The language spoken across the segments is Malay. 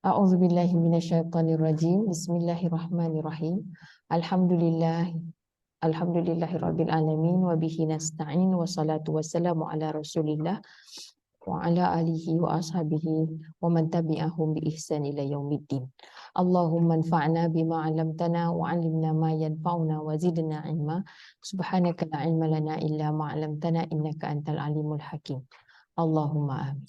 A'udzubillahi minasyaitonirrajim. Bismillahirrahmanirrahim. Alhamdulillah. Alhamdulillahirabbil alamin wa bihi nasta'in wa salatu wassalamu ala Rasulillah wa ala alihi wa ashabihi wa man tabi'ahum bi ihsan ila yaumiddin. Allahumma anfa'na bima 'allamtana wa 'allimna ma yanfa'una wa zidna 'ilma. Subhanaka la 'ilma lana illa ma 'allamtana innaka antal alimul hakim. Allahumma amin.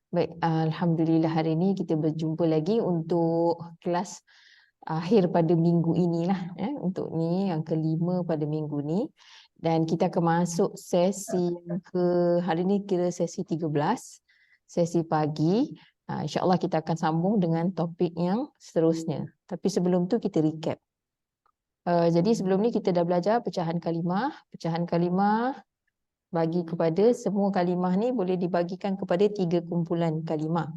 Baik, Alhamdulillah hari ini kita berjumpa lagi untuk kelas akhir pada minggu inilah, untuk ni yang kelima pada minggu ni, dan kita akan masuk sesi yang hari ni kira sesi 13, sesi pagi. InsyaAllah kita akan sambung dengan topik yang seterusnya. Tapi sebelum tu kita recap. Jadi sebelum ni kita dah belajar pecahan kalimah. Pecahan kalimah bagi kepada semua kalimah ni boleh dibagikan kepada 3 kumpulan kalimah,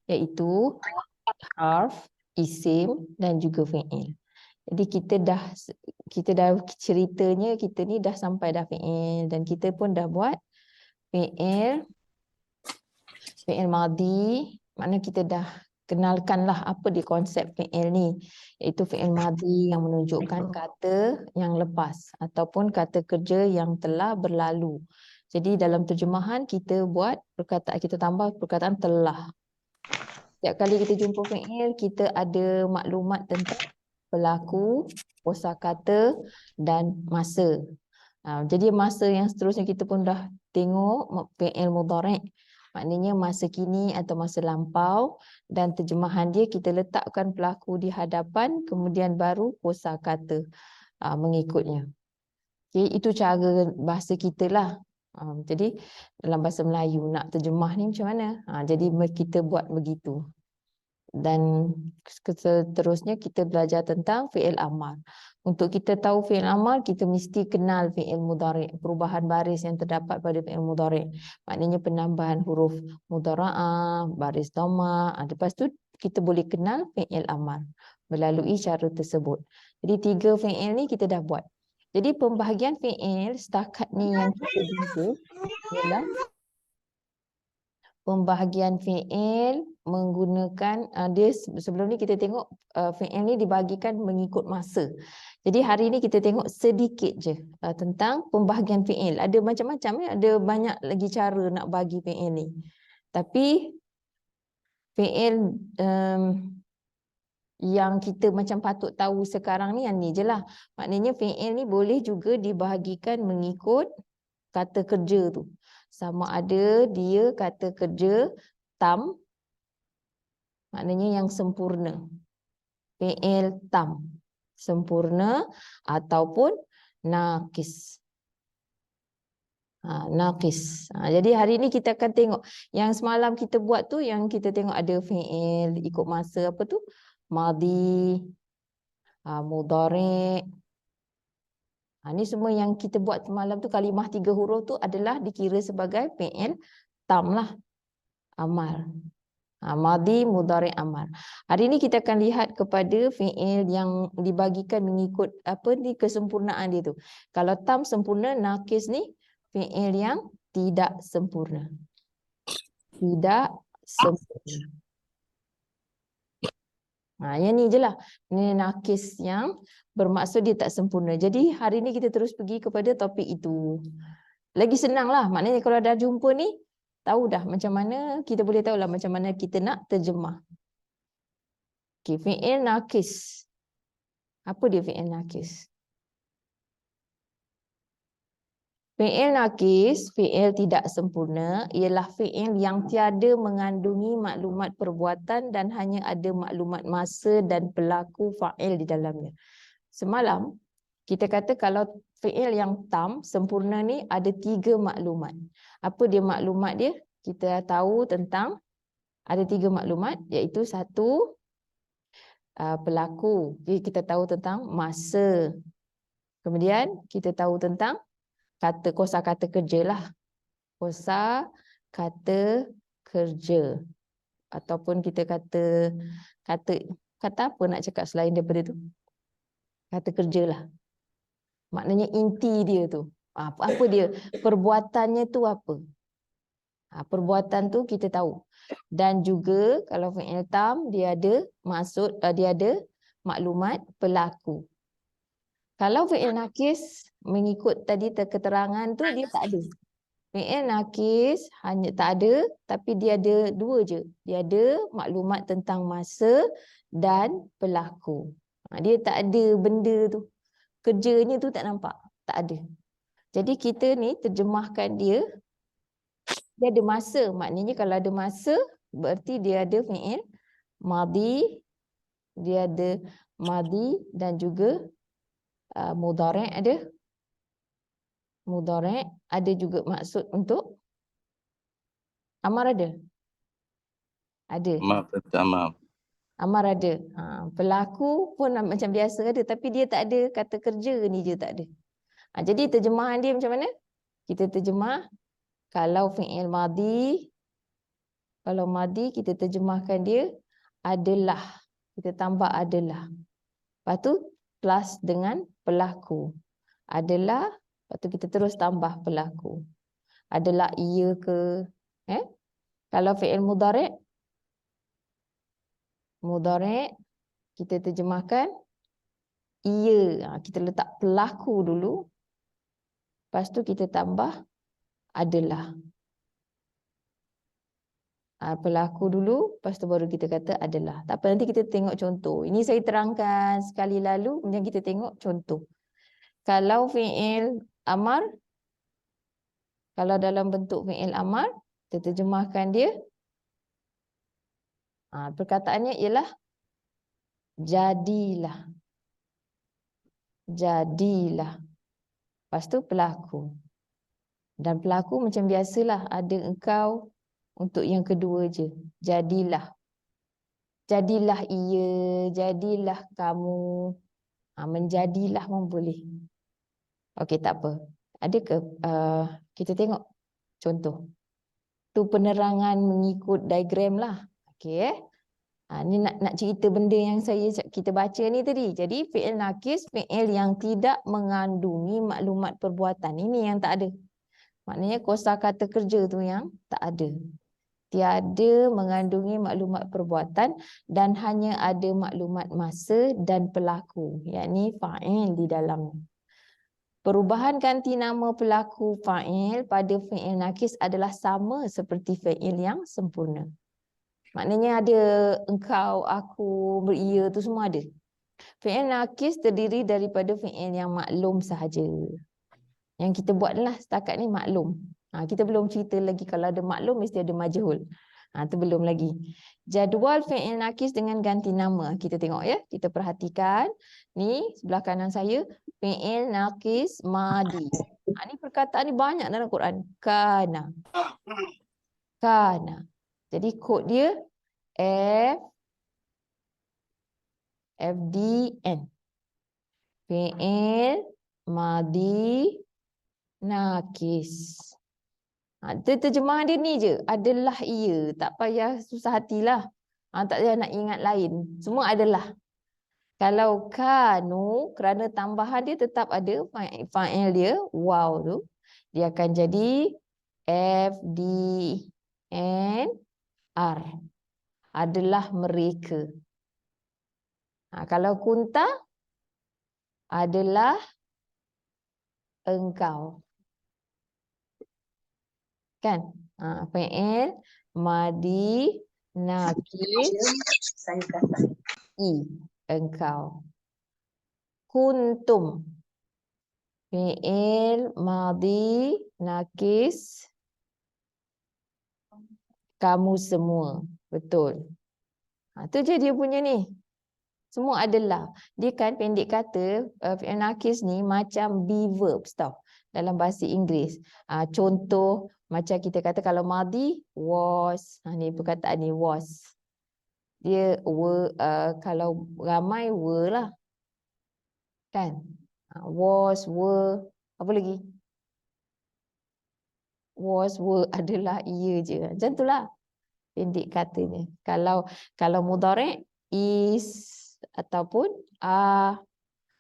iaitu harf, isim dan juga fi'il. Jadi kita dah ceritanya kita ni dah sampai dah fi'il, dan kita pun dah buat fi'il madhi, makna kita dah kenalkanlah apa di konsep fi'il ni, iaitu fi'il madhi yang menunjukkan kata yang lepas ataupun kata kerja yang telah berlalu. Jadi dalam terjemahan kita buat perkataan, kita tambah perkataan telah. Setiap kali kita jumpa fi'il, kita ada maklumat tentang pelaku, kosakata dan masa. Jadi masa yang seterusnya kita pun dah tengok fi'il mudhari'. Maknanya masa kini atau masa lampau, dan terjemahan dia kita letakkan pelaku di hadapan, kemudian baru kosakata mengikutnya. Okay, itu cara bahasa kita lah. Jadi dalam bahasa Melayu nak terjemah ni macam mana? Jadi kita buat begitu. Dan seterusnya kita belajar tentang fi'il amar. Untuk kita tahu fi'il amar, kita mesti kenal fi'il mudhari', perubahan baris yang terdapat pada fi'il mudhari'. Maknanya penambahan huruf mudhara'ah, baris dhamma. Lepas tu kita boleh kenal fi'il amar melalui cara tersebut. Jadi 3 fi'il ni kita dah buat. Jadi pembahagian fi'il setakat ni yang kita jumpa ialah pembahagian fi'il menggunakan dia sebelum ni kita tengok fi'il ni dibahagikan mengikut masa. Jadi hari ni kita tengok sedikit je tentang pembahagian fi'il. Ada macam-macam ya, ada banyak lagi cara nak bagi fi'il ni. Tapi fi'il yang kita macam patut tahu sekarang ni yang ni je lah. Maknanya fi'il ni boleh juga dibahagikan mengikut kata kerja tu. Sama ada dia kata kerja tam, maknanya yang sempurna, fi'il tam sempurna, ataupun naqis. Naqis. Jadi hari ni kita akan tengok yang semalam kita buat tu, yang kita tengok ada fi'il ikut masa apa tu, madhi, mudhari'. Ni semua yang kita buat semalam tu, kalimah 3 huruf tu adalah dikira sebagai fi'il tam lah, amal. Madhi, mudhari', amal. Hari ni kita akan lihat kepada fi'il yang dibagikan mengikut apa ni, kesempurnaan dia tu. Kalau tam sempurna, naqis ni fi'il yang tidak sempurna. Tidak sempurna. Yang ni je lah. Ni naqis yang bermaksud dia tak sempurna. Jadi hari ni kita terus pergi kepada topik itu. Lagi senang lah. Maknanya kalau dah jumpa ni, tahu dah macam mana, kita boleh tahu lah macam mana kita nak terjemah. Okay, fi'il naqis. Apa dia fi'il naqis? Fi'il naqis, fi'il tidak sempurna, ialah fi'il yang tiada mengandungi maklumat perbuatan dan hanya ada maklumat masa dan pelaku fa'il di dalamnya. Semalam kita kata kalau fi'il yang tam, sempurna ni ada 3 maklumat. Apa dia maklumat dia? Kita tahu tentang ada 3 maklumat, iaitu 1 pelaku. Jadi kita tahu tentang masa. Kemudian kita tahu tentang kosa kata kerja lah. Kosa kata kerja. Ataupun kita kata apa nak cakap selain daripada tu? Kata kerja lah. Maknanya inti dia tu. Apa dia? Perbuatannya tu apa? Perbuatan tu kita tahu. Dan juga kalau fi'il tam dia ada maksud, dia ada maklumat pelaku. Kalau fi'il nakis mengikut tadi keterangan tu dia tak ada. Fi'il nakis hanya tak ada, tapi dia ada dua je. Dia ada maklumat tentang masa dan pelaku. Dia tak ada benda tu. Kerjanya tu tak nampak. Tak ada. Jadi kita ni terjemahkan dia ada masa. Maknanya kalau ada masa berarti dia ada fi'il madhi, dia ada madhi dan juga mudhari' ada. Mudhari' ada juga maksud untuk amar ada. Ada. Amar ada. Pelaku pun macam biasa ada tapi dia tak ada kata kerja ni je tak ada. Jadi terjemahan dia macam mana? Kita terjemah kalau fi'il madhi, kalau madhi kita terjemahkan dia adalah. Kita tambah adalah. Lepas tu plus dengan pelaku. Adalah, lepas tu kita terus tambah pelaku. Adalah ia ke? Kalau fi'il mudhari', mudhari' kita terjemahkan ia. Kita letak pelaku dulu. Lepas tu kita tambah adalah. Pelaku dulu, lepas tu baru kita kata adalah. Tak apa, nanti kita tengok contoh. Ini saya terangkan sekali lalu, kemudian kita tengok contoh. Kalau fi'il amar, kalau dalam bentuk fi'il amar, kita terjemahkan dia. Perkataannya ialah jadilah. Jadilah. Lepas tu pelaku. Dan pelaku macam biasalah, ada engkau untuk yang kedua je. Jadilah. Jadilah ia, jadilah kamu. Menjadilah pun boleh. Okey, tak apa. Ada ke kita tengok contoh. Tu penerangan mengikut diagram lah. Okey ni nak cerita benda yang kita baca ni tadi. Jadi fi'il nakis, fi'il yang tidak mengandungi maklumat perbuatan. Ini yang tak ada. Maknanya kosakata kerja tu yang tak ada. Tiada mengandungi maklumat perbuatan dan hanya ada maklumat masa dan pelaku, yakni fa'il di dalamnya. Perubahan ganti nama pelaku fa'il pada fi'il nakis adalah sama seperti fi'il yang sempurna. Maknanya ada engkau, aku, beria tu semua ada. Fi'il nakis terdiri daripada fi'il yang maklum sahaja. Yang kita buatlah setakat ni maklum. Kita belum cerita lagi kalau ada maklum mesti ada majhul. Tu belum lagi. Jadual fi'il nakis dengan ganti nama. Kita tengok ya. Kita perhatikan. Ni sebelah kanan saya. Fi'il nakis madi. Ni perkataan ni banyak dalam Quran. Kana. Kana. Jadi kod dia FDN. Fi'il madi nakis. Terjemahan dia ni je. Adalah ia. Tak payah susah hatilah. Tak payah nak ingat lain. Semua adalah. Kalau kanu, kerana tambahan dia tetap ada fa'il dia, wow tu. Dia akan jadi FDNR. Adalah mereka. Kalau kunta, adalah engkau. Kan? Fi'il madi nakis engkau. Kuntum. Fi'il madi nakis kamu semua. Betul. Tu je dia punya ni. Semua adalah. Dia kan pendek kata fi'il nakis ni macam be verbs tau. Dalam bahasa Inggeris. Contoh macam kita kata kalau madi was. Ni perkataan ni was. Dia were, kalau ramai were lah. Kan? Was, were. Apa lagi? Was, were adalah ia je. Macam itulah pendek katanya. Kalau mudhari' is ataupun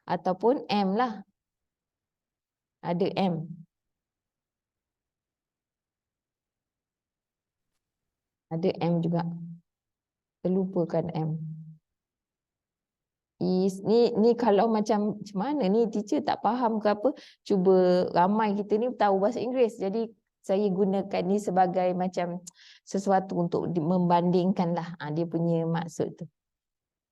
ataupun am lah. Ada am. Ada M juga. Terlupakan M. Ni kalau macam mana ni teacher tak faham ke apa, cuba ramai kita ni tahu bahasa Inggeris. Jadi saya gunakan ni sebagai macam sesuatu untuk membandingkan lah dia punya maksud tu.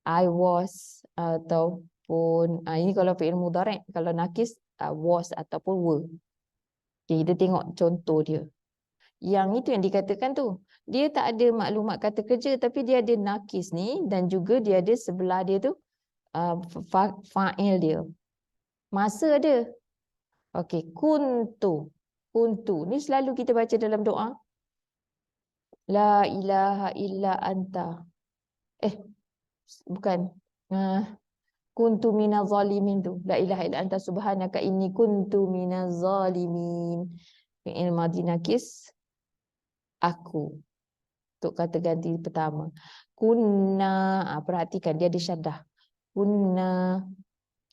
I was ataupun ini kalau fi'il mudhari', kalau nakis was ataupun were. Okay, kita tengok contoh dia. Yang itu yang dikatakan tu. Dia tak ada maklumat kata kerja tapi dia ada nakis ni dan juga dia ada sebelah dia tu fa'il dia. Masa ada. Okey, kuntu. Kuntu. Ni selalu kita baca dalam doa. La ilaha illa anta. Bukan. Kuntu minaz zalimin tu. La ilaha illa anta subhanaka inni kuntu minaz zalimin. Fi'il madhi nakis. Aku. Untuk kata ganti pertama. Kunna. Perhatikan dia ada syaddah. Kunna.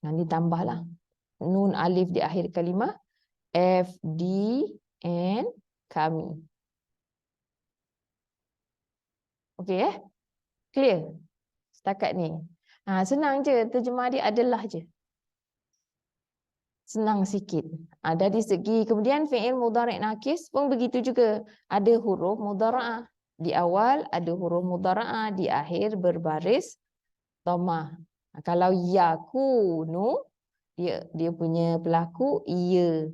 Nanti tambahlah nun alif di akhir kalimah. F, D, and kami. Okey Clear? Setakat ni. Senang je. Terjemah dia adalah je. Senang sikit. Dari segi kemudian fi'il mudhari' nakis pun begitu juga. Ada huruf mudhara'ah. Di awal ada huruf mudhara'ah. Di akhir berbaris dhammah. Kalau yakunu, dia punya pelaku ia.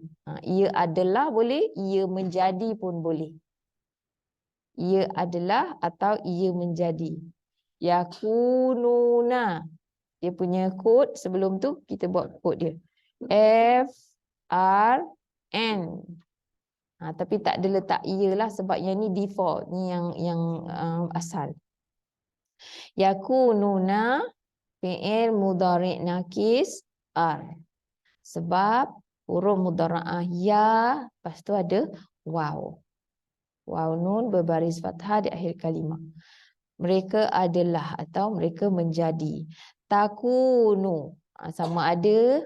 Ia adalah boleh, ia menjadi pun boleh. Ia adalah atau ia menjadi. Yakununa. Dia punya kod sebelum tu kita buat kod dia. F R N. Tapi tak ada letak ia lah sebab yang ni default, ni yang asal. Yakununa fi'il mudhari' nakis R. Sebab huruf mudhara'ah ya, lepas tu ada waw. Waw nun berbaris fathah di akhir kalimah. Mereka adalah atau mereka menjadi. Takunu. Sama ada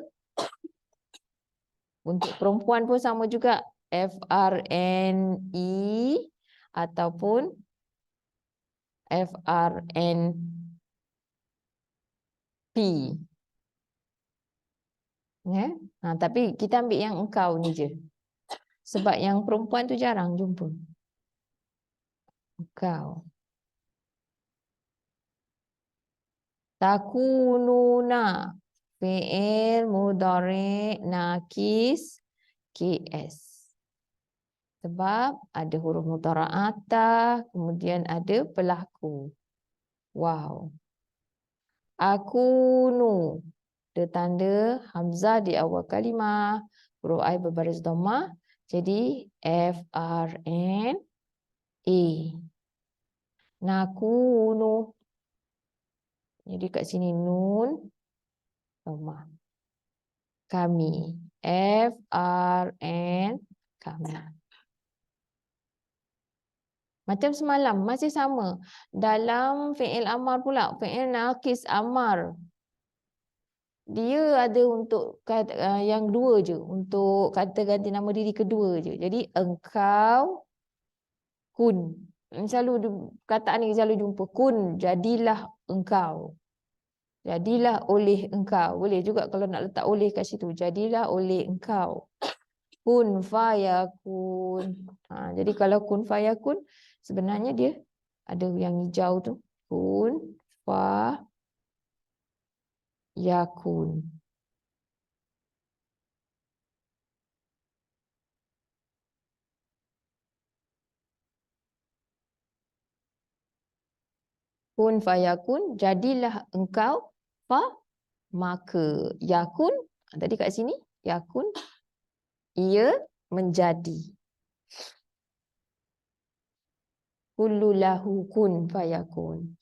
untuk perempuan pun sama juga. FRNE ataupun FRNP. Tapi kita ambil yang engkau ni je. Sebab yang perempuan tu jarang jumpa. Engkau. Takununa fi'il mudhari' nakis KS. Sebab ada huruf mudhara'ah, kemudian ada pelaku. Wow. Akunu. Ada tanda hamzah di awal kalimah. Huruf I berbaris dhammah. Jadi FRN E. Nakunu. Jadi kat sini nun dhammah. Kami. FRN kami. Macam semalam masih sama. Dalam fi'il amar pula, fi'il nakis amar. Dia ada untuk kata, yang dua je, untuk kata ganti nama diri kedua je. Jadi engkau kun. Selalu kataan ni selalu jumpa kun, jadilah engkau. Jadilah oleh engkau. Boleh juga kalau nak letak oleh kat situ. Jadilah oleh engkau. Kun fayakun. Jadi kalau kun fayakun, sebenarnya dia ada yang hijau tu. Kun fayakun. Kun fayakun, jadilah engkau maka. Yakun, tadi kat sini, yakun, ia menjadi. Kullu lahu kun fayakun.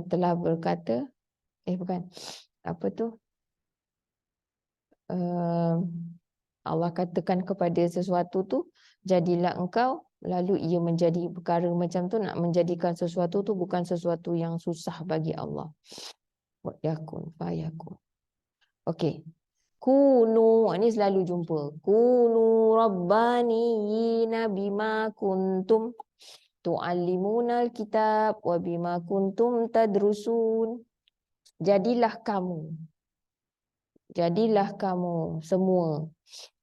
Telah berkata, bukan, apa tu? Allah katakan kepada sesuatu tu, jadilah engkau, lalu ia menjadi. Perkara macam tu, nak menjadikan sesuatu tu bukan sesuatu yang susah bagi Allah. Yakun fayakun. Okey. Kunu, ini selalu jumpa. Kunu rabbaniyina bima kuntum. tu'allimunal kitab wa bima kuntum tadrusun. Jadilah kamu semua.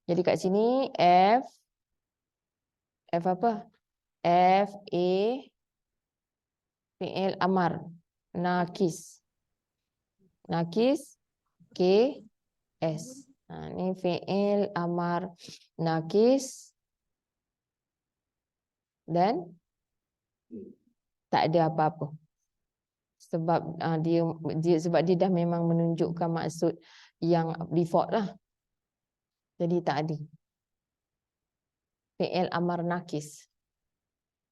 Jadi kat sini F apa? F A fi'il amar nakis K S. Ni fi'il amar nakis dan tak ada apa-apa. Sebab sebab dia dah memang menunjukkan maksud yang default lah. Jadi tak ada. Fi'il amar nakis.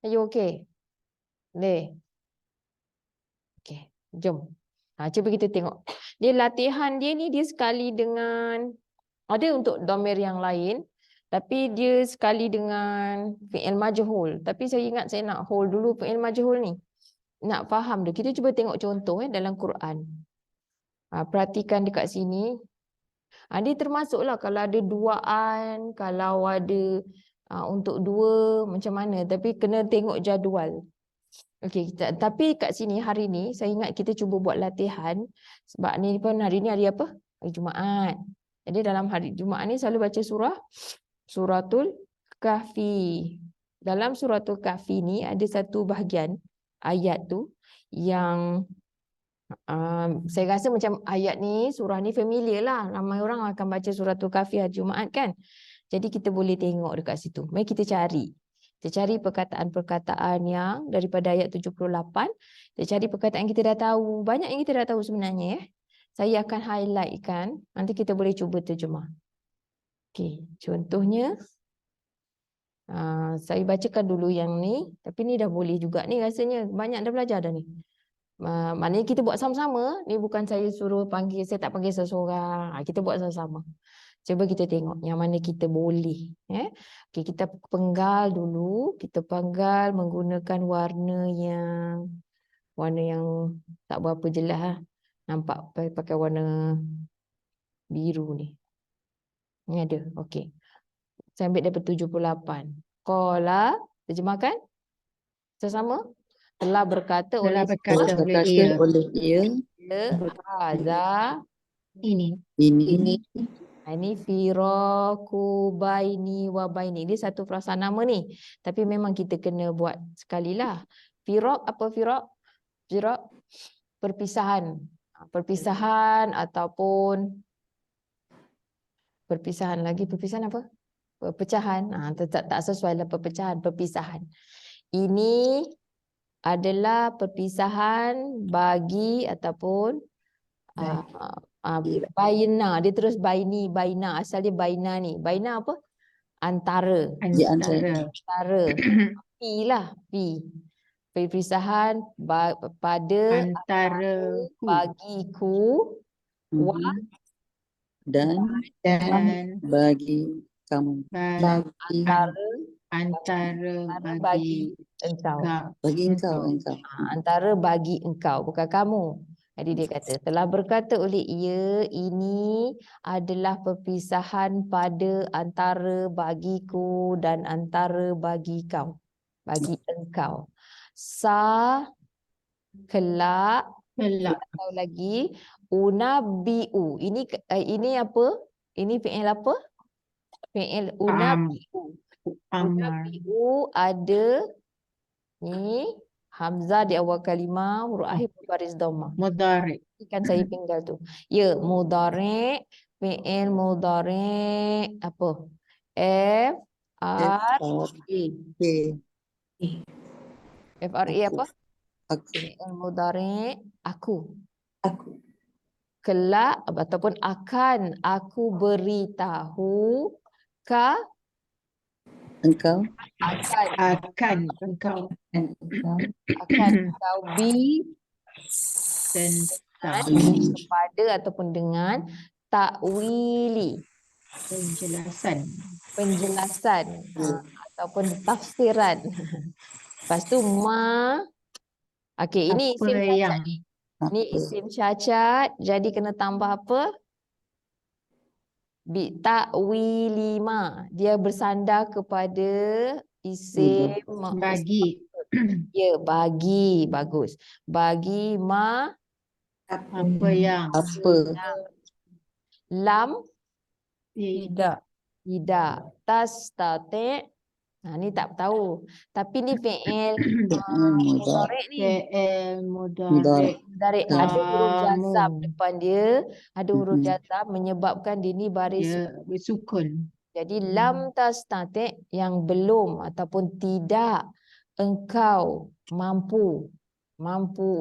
Are you okay? Boleh? Okay, jom. Cuba kita tengok. Dia latihan dia ni dia sekali dengan, ada untuk domir yang lain, tapi dia sekali dengan fi'il majhul. Tapi saya ingat saya nak hold dulu fi'il majhul ni. Nak faham dia. Kita cuba tengok contoh dalam Quran. Perhatikan dekat sini. Dia termasuklah kalau ada duaan, kalau ada untuk dua macam mana. Tapi kena tengok jadual. Okey, tapi kat sini hari ni saya ingat kita cuba buat latihan sebab ni pun hari ni hari apa? Hari Jumaat. Jadi dalam hari Jumaat ni selalu baca Suratul Kahfi. Dalam Suratul Kahfi ni ada satu bahagian ayat tu yang saya rasa macam ayat ni, surah ni familiar lah. Ramai orang akan baca Suratul Kahfi hari Jumaat kan. Jadi kita boleh tengok dekat situ. Mari kita cari. Kita cari perkataan-perkataan yang daripada ayat 78. Kita cari perkataan yang kita dah tahu. Banyak yang kita dah tahu sebenarnya. Saya akan highlightkan. Nanti kita boleh cuba terjemah. Okey, contohnya. Saya bacakan dulu yang ni. Tapi ni dah boleh juga ni rasanya. Banyak dah belajar dah ni. Maknanya kita buat sama-sama. Ni bukan saya suruh panggil. Saya tak panggil seseorang. Kita buat sama-sama. Coba kita tengok yang mana kita boleh. Okay, kita penggal dulu. Kita penggal menggunakan warna yang tak berapa jelas. Nampak pakai warna biru ni. Ni ada. Okey. Saya ambil daripada 78. Qala, terjemahkan. Sama-sama. Telah berkata oleh ia. Hadza. Ini. Ini firaku baini wa baini. Dia satu perasaan nama ni. Tapi memang kita kena buat sekali lah. Firak apa firak? Firak perpisahan. Perpisahan ataupun perpisahan lagi. Perpisahan apa? Perpecahan. Tak sesuai lah perpecahan. Perpisahan. Ini adalah perpisahan bagi ataupun baina. Dia terus baina. Asal dia baina ni. Baina apa? Antara. Pi lah. Pi. Perpisahan pada antara bagiku dan bagi kamu. Antara bagi engkau. Antara bagi engkau, bukan kamu. Jadi dia kata, telah berkata oleh ia, ini adalah perpisahan pada antara bagiku dan antara bagi kau. Bagi engkau. Kelak. Tahu lagi. Unabi'u. Ini apa? Ini fi'il apa? Fi'il unabi'u. Unabi'u ada ni hamzah di awal kalimah, huruf akhir berbaris dhammah. Mudhari. Kan saya tinggal tu. Ya, mudhari, fi'il mudhari apa? FRA apa? Fi'il mudhari aku. Kelak ataupun akan aku beritahu engkau akan engkau bi kepada ataupun dengan takwili penjelasan ataupun tafsiran. Lepas tu okey, ini isim cacat ni. Ni isim cacat, jadi kena tambah apa? Bi ta'wili ma. Dia bersandar kepada isim bagi. Ya, bagi. Bagus. Bagi Apa yang? Apa? lam Tidak. tidak. Tastati'. Ni tak tahu. Tapi ni fi'il mudhari' ni. Fi'il Mudhari'. mudhari'. Mudhari' ada huruf jazam Kamu. depan dia. Ada huruf Mhm. jazam menyebabkan dia ni baris. Dia bersukun. Jadi lam tastati' yang belum ataupun tidak engkau mampu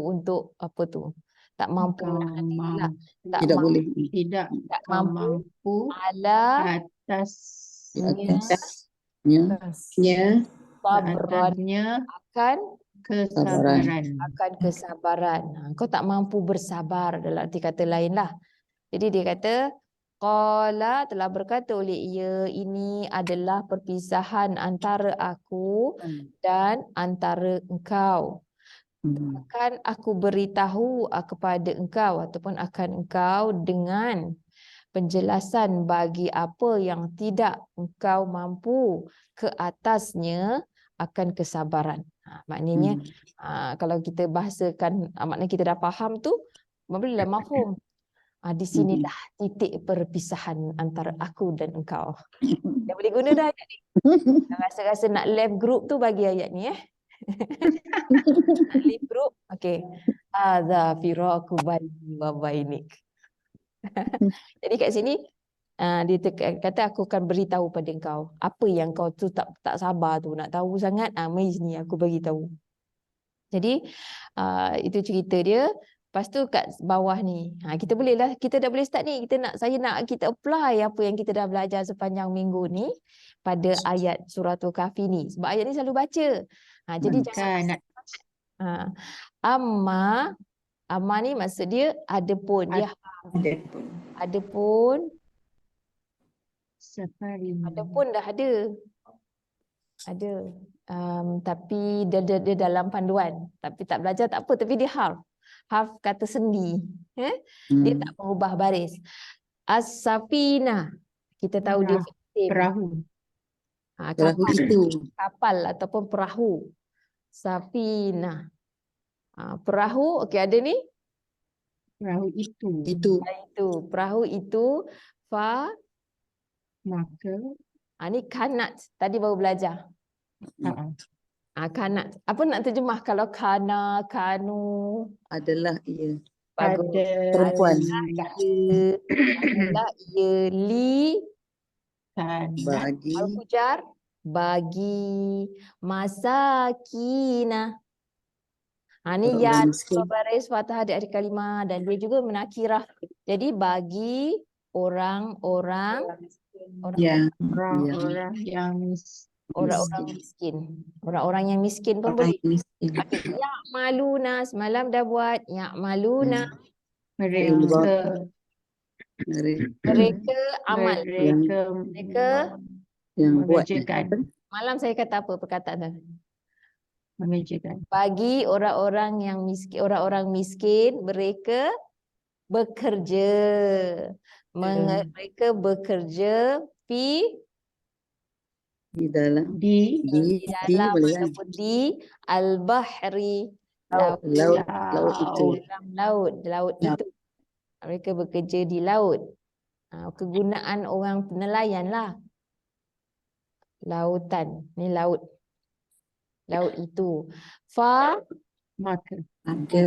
untuk apa tu? Tak mampu Kau menahan diri lah. Tak Tidak mampu, boleh. Tidak tak kau mampu mampu ala atas Di atasnya. sabran atasnya akan kesabaran. Kau tak mampu bersabar dalam arti kata lain lah. Jadi dia kata qala telah berkata oleh ia, ini adalah perpisahan antara aku dan antara engkau. Akan aku beritahu kepada engkau ataupun akan engkau dengan penjelasan bagi apa yang tidak engkau mampu ke atasnya akan kesabaran. Maknanya kalau kita bahasakan maknanya kita dah faham tu, bila mafhum. Di sinilah titik perpisahan antara aku dan engkau. Dah boleh guna dah ayat ni. Dah rasa-rasa nak left group tu bagi ayat ni Nak leave group. Okey. Hadza firaqu baini wa bainik. Jadi kat sini dia kata aku akan beritahu pada engkau apa yang kau tu tak sabar tu nak tahu sangat. Mari sini aku bagi tahu. Jadi itu cerita dia. Lepas tu kat bawah ni kita dah boleh start ni. Saya nak kita apply apa yang kita dah belajar sepanjang minggu ni pada ayat suratul Kahfi ni. Sebab ayat ni selalu baca. Jadi jangan amma ni maksud dia adapun. Dia adapun dah ada. Ada. Tapi dia dalam panduan. Tapi tak belajar tak apa. Tapi dia harf kata sendi. Dia tak mengubah baris. As-safina. Kita tahu dia Perahu. Kapal ataupun perahu. Safina. Perahu. Okey, ada ni. Perahu itu. Perahu itu. Maka. Ni kanat. Tadi baru belajar. Kanat. Apa nak terjemah kalau kana, kanu? Adalah ia. Bagus. Perempuan. Adalah ia. Li. Bagi. Al-Fujar. Bagi. Masakina. Ni ya baris fathah di akhir kalimah dan dia juga menakirah. Jadi bagi orang-orang yang miskin. Orang-orang yang miskin pun boleh. Ya'maluna semalam dah buat. Ya'maluna. Mereka amal. Mereka yang buat. Malam saya kata apa perkataan tu? Mengerjakan. Bagi orang-orang yang miskin, mereka bekerja. Mereka bekerja di dalam ataupun di al-bahri, laut itu. Mereka bekerja di laut. Kegunaan orang nelayan lah. Lautan, ni laut. Laut itu. Maka. Okey.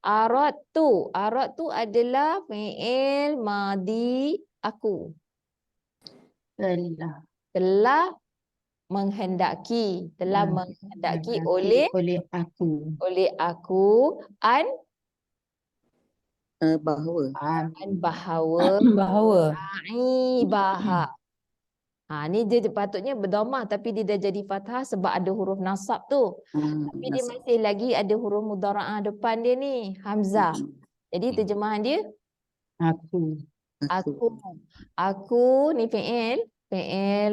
Aradtu adalah fi'il madi aku. Telah menghendaki oleh aku bahawa ni dia patutnya berdhamah tapi dia dah jadi fathah sebab ada huruf nasab tu. Tapi dia masih lagi ada huruf mudhara'ah depan dia ni, hamzah. Jadi terjemahan dia aku ni fi'il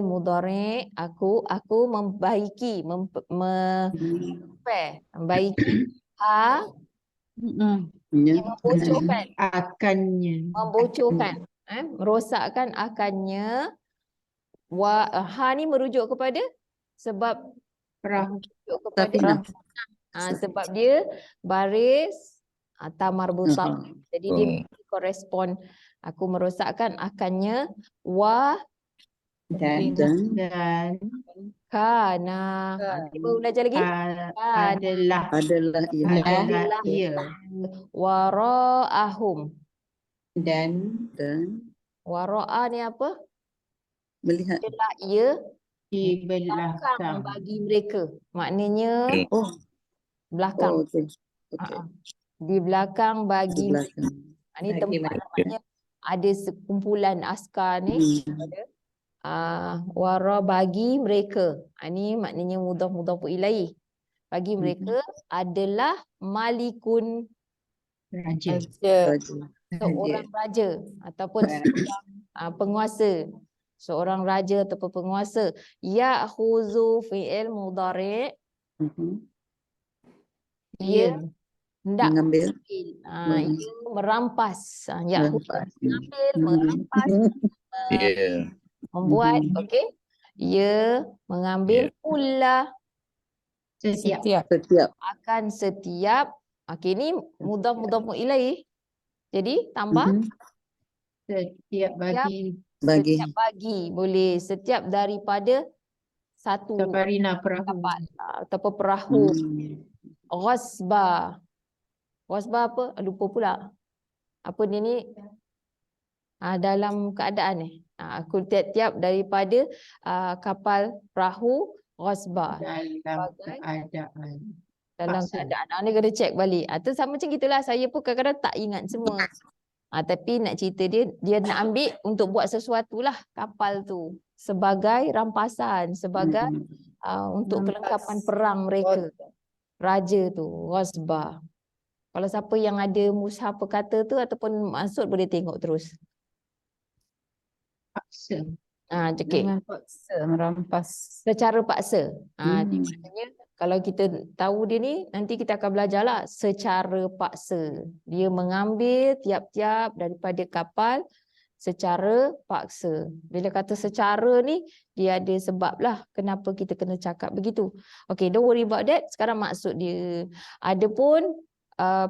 mudhari', aku membaiki membocorkan merosakkan akannya. Ni merujuk kepada sebab Perahu. Tunjuk kepada Safinah. sebab dia baris tamarbutah. Aha. Jadi dia korespon. Aku merosakkan akannya wa Dan kana. Cuba belajar lagi. adalah Adalah ia. adalah ia. Wara'ahum. Dan Dan Wara'a ni apa? melihat. Adalah ia di belakang belakang. bagi mereka. Maknanya Oh, belakang. okey. Okey. Di belakang Di bagi mereka. belakang. Ini Bagi tempat mereka. namanya ada sekumpulan askar ni. Wara bagi mereka. Ini maknanya mudhaf ilaih. Bagi mereka adalah malikun, Raja. Raja. seorang raja ataupun seorang penguasa. Seorang raja ataupun penguasa. Ya'khuzu fi'il mudhari'. Ia hendak Mengambil. ia merampas. Merampas. Mengambil, merampas, membuat, okey. Ia mengambil pula Setiap. Setiap. akan setiap. Okey, ni mudhaf ilaih. Jadi tambah Setiap bagi. Bagi. setiap bagi, boleh setiap daripada satu Safarina perahu. kapal ataupun perahu. Ghasba. Ghasba apa? Lupa pula. Apa dia ni? Dalam keadaan ni. Aku tiap-tiap daripada kapal perahu ghasba. Dalam keadaan. Dalam Paksa. keadaan. Ni kena check balik. Tu sama macam gitulah. Saya pun kadang-kadang tak ingat semua. Tapi nak cerita dia nak ambil untuk buat sesuatu lah kapal tu. Sebagai rampasan. Sebagai untuk kelengkapan perang mereka. Raja tu. Ghasba. Kalau siapa yang ada mushaf perkata tu ataupun maksud boleh tengok terus. Paksa. Okey. Merampas. Secara paksa. Ni maknanya kalau kita tahu dia ni, nanti kita akan belajar lah secara paksa. Dia mengambil tiap-tiap daripada kapal secara paksa. Bila kata secara ni, dia ada sebab lah kenapa kita kena cakap begitu. Okay, don't worry about that. Sekarang maksud dia. Adapun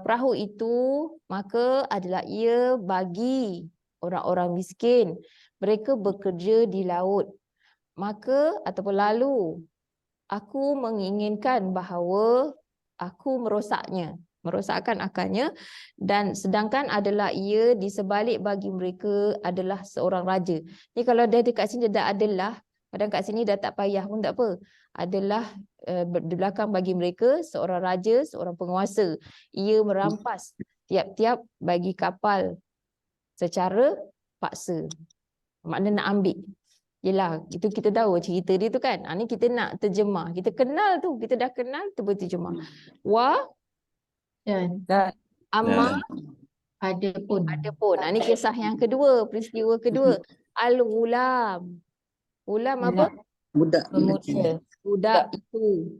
perahu itu, maka adalah ia bagi orang-orang miskin. Mereka bekerja di laut. Maka ataupun lalu aku menginginkan bahawa aku merosakkan akannya, dan sedangkan adalah ia di sebalik bagi mereka adalah seorang raja. Ni kalau dia dekat sini dah adalah, kadang kat sini dah tak payah pun tak apa. Adalah di belakang bagi mereka seorang raja, seorang penguasa. Ia merampas tiap-tiap bagi kapal secara paksa. Makna nak ambil. Yelah, itu kita tahu cerita dia tu kan. Ni kita nak terjemah. Kita kenal tu. Kita dah kenal, tu berterjemah. Dan Amma adapun. Ni kisah yang kedua. Peristiwa kedua. Al-Ghulam. Gulam apa? Budak lelaki. Budak itu.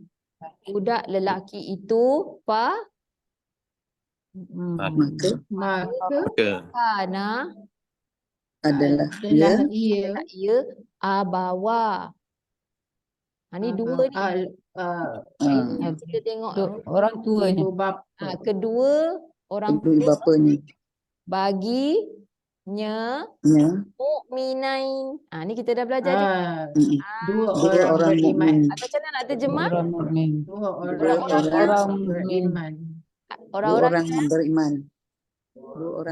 Budak lelaki itu. Maka Kana Adalah ia. ia abawa. Ni dua ni. Kita tengok orang tuanya. Kedua orang Kedua bapanya. baginya mukminain. Ni kita dah belajar je. Dua orang orang beriman. Macam mana nak terjemah? Dua orang beriman. Orang-orang Dua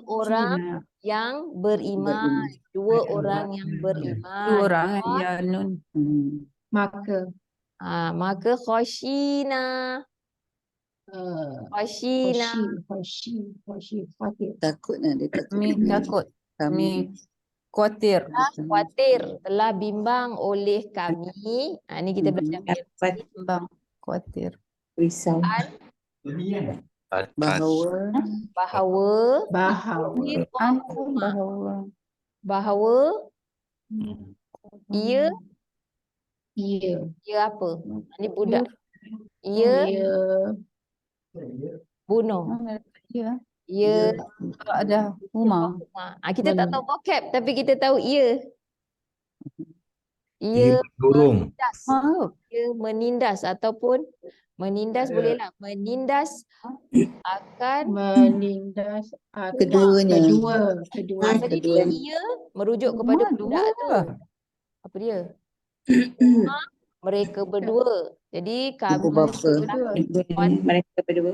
orang yang beriman. Dua orang yang beriman. Maka khashina. Takutnya dia Takut. Kami Khawatir. Telah bimbang oleh kami. Ni kita belajar Bimbang. Khawatir. risau bahawa ia apa? Ni budak. Ia bunuh. Ia ada rumah. Kita tak tahu vocab tapi kita tahu ia. Ia Burung. menindas. Oh, Ia menindas ataupun menindas bolehlah. Menindas akan Menindas akan Keduanya. kedua. jadi kedua. ia merujuk kepada Rumah budak tu. dua. Apa dia? Mereka berdua. Jadi Ibu kami bapa. Mereka berdua.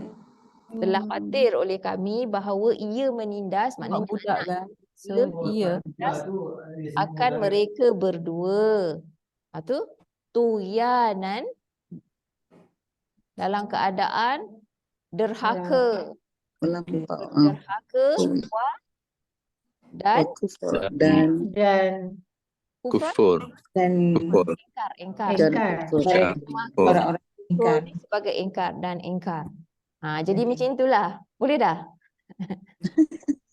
telah khawatir oleh kami bahawa ia menindas, Mak maknanya budak anak kan. So, ia iya. menindas akan mereka berdua. Tu tuyanan dalam keadaan derhaka. Melampau. Derhaka dan Kufur. Dan Dan kufar, Kufur. Dan Kufur. ingkar. ingkar. kufur. mereka orang-orang ingkar. Kufur ni sebagai ingkar dan ingkar. Jadi macam itulah. Boleh dah?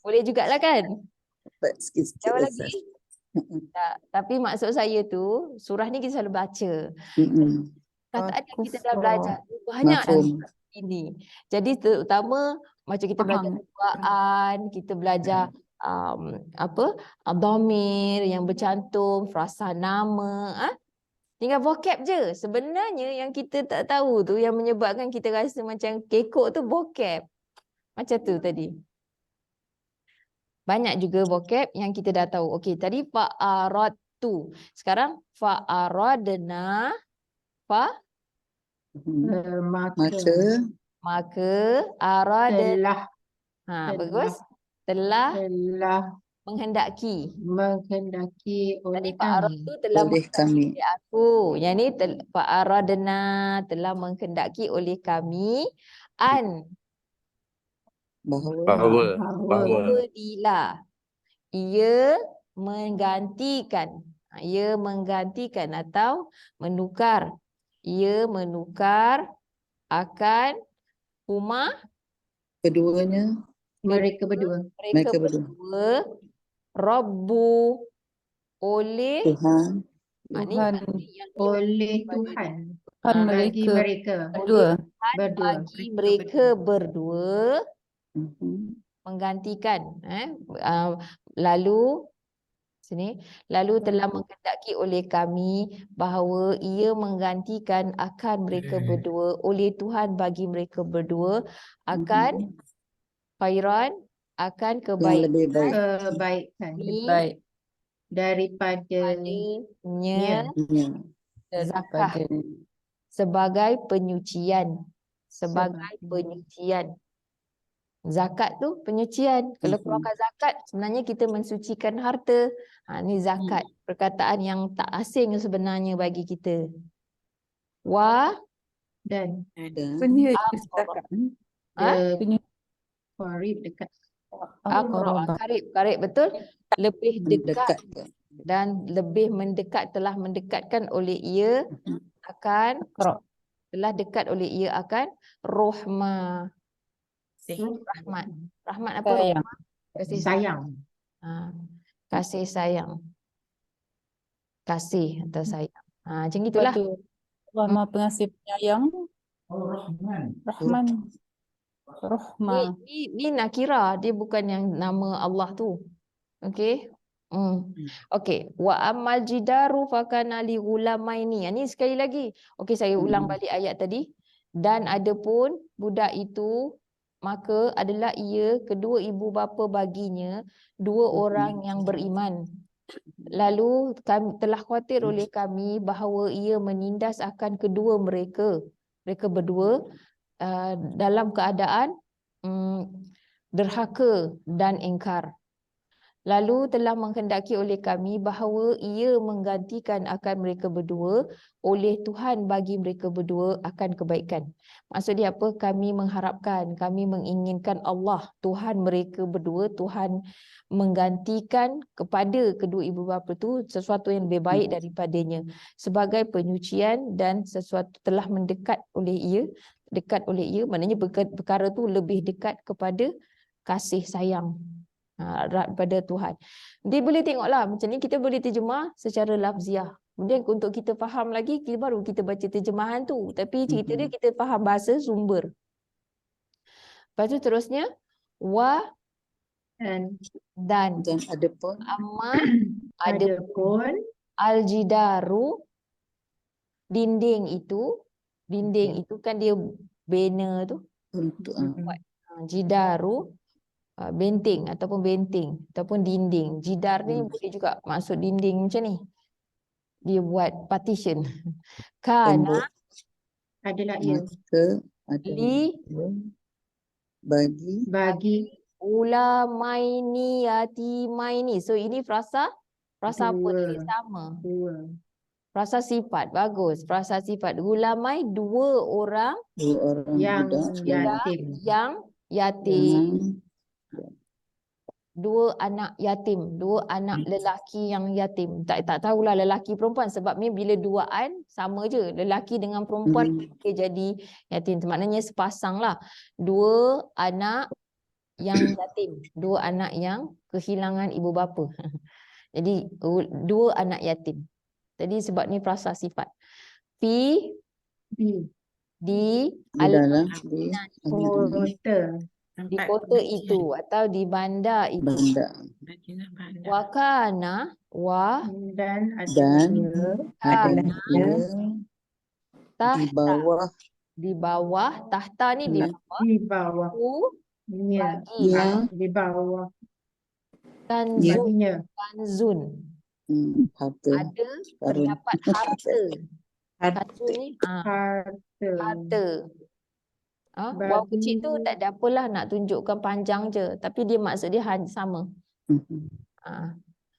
Boleh jugalah kan? Dapat sikit-sikit Jawab asas. lagi? Tak. Tapi maksud saya tu, surah ni kita selalu baca. Kataan yang kita dah belajar tu banyak Mafhum. ini. Jadi terutama macam kita belajar Faham. Quran, kita belajar dhamir yang bercantum, frasa nama, tinggal vocab je. Sebenarnya yang kita tak tahu tu yang menyebabkan kita rasa macam kekok tu vocab. Macam tu tadi. Banyak juga vocab yang kita dah tahu. Okey, tadi fa'aradtu. Sekarang fa'aradna maka aradna. Bagus. Telah menghendaki. Tadi Oleh fa'aradtu kami. telah Oleh kami. oleh aku. Yang ni fa'aradna telah menghendaki oleh kami Bahawa. Apabila ia menggantikan atau menukar. Ia menukar akan huma Keduanya. Mereka berdua. mereka Mereka berdua. berdua Rabbu oleh Tuhan. ni Tuhan. yang Oleh Tuhan. Tuhan Bagi mereka mereka. berdua. Berdua. bagi mereka berdua menggantikan lalu telah menghendaki oleh kami bahawa ia menggantikan akan mereka berdua oleh Tuhan bagi mereka berdua akan khairan, akan Yang kebaikan lebih baik. Kebaikan. Baik. daripadanya Ya. zakah Daripada sebagai penyucian. Zakat tu penyucian. Kalau keluarkan zakat, sebenarnya kita mensucikan harta. Ni zakat. Perkataan yang tak asing sebenarnya bagi kita. Dan punya zakat. Qarib dekat. Karib, betul. Lebih dekat Mendekatkan. dan lebih mendekat, telah mendekatkan oleh ia akan telah dekat oleh ia akan rahmah. Rahmat apa? Sayang. Kasih Sayang. Kasih sayang. Kasih atau sayang. Macam itulah. Allah Maha Pengasih Penyayang. Rahman. Rahmah. Ni nakira, dia bukan yang nama Allah tu. Okey. Okey, wa amal jidaru fakana li ghulamaini. Ini sekali lagi. Okey, saya ulang balik ayat tadi. Dan adapun budak itu maka adalah ia kedua ibu bapa baginya dua orang yang beriman. Lalu kami telah khawatir oleh kami bahawa ia menindas akan kedua mereka berdua dalam keadaan derhaka dan ingkar. Lalu telah menghendaki oleh kami bahawa ia menggantikan akan mereka berdua oleh Tuhan bagi mereka berdua akan kebaikan. Maksud dia apa? Kami mengharapkan, kami menginginkan Allah, Tuhan mereka berdua, Tuhan menggantikan kepada kedua ibu bapa itu sesuatu yang lebih baik daripadanya sebagai penyucian dan sesuatu telah mendekat oleh ia, maknanya perkara tu lebih dekat kepada kasih sayang pada Tuhan. Dia boleh tengoklah macam ni, kita boleh terjemah secara lafziah. Kemudian untuk kita faham lagi, baru kita baca terjemahan tu. Tapi cerita dia kita faham bahasa sumber. Lepas tu terusnya Dan dan adapun amma adapun Al-jidaru, dinding itu kan dia banner tu. Untuk Jidaru, benteng ataupun dinding. Jidar ni boleh juga maksud dinding macam ni. Dia buat partition. Kana tembok. Adalah ia. Maka adalah li bagi ulamaini yatimaini. So ini frasa apa dia? Dua. Sama. Dua. Frasa sifat. Bagus. Frasa sifat. Gulamai, dua orang dua orang Yang budak yatim. yang yatim. yang Dua anak yatim, dua anak lelaki yang yatim. Tak tahulah lelaki perempuan sebab ni bila duaan sama je. Lelaki dengan perempuan dia jadi yatim. Maknanya sepasang lah. Dua anak yang yatim, dua anak yang kehilangan ibu bapa. Jadi dua anak yatim. Jadi sebab ni frasa sifat. Fi Di di dalam di kota itu atau di bandar itu. bandar Wakana dan dan adalah ia tahta, di bawah di bawah tahta ni di bawah di bawah. ku Nya. Ya. Di bawah. kanzun, Baginya. kanzun. harta Ada karun. terdapat harta. Kanzun ni Harta. harta. Waw kecil tu tak ada apalah nak tunjukkan panjang je, tapi dia maksud dia sama.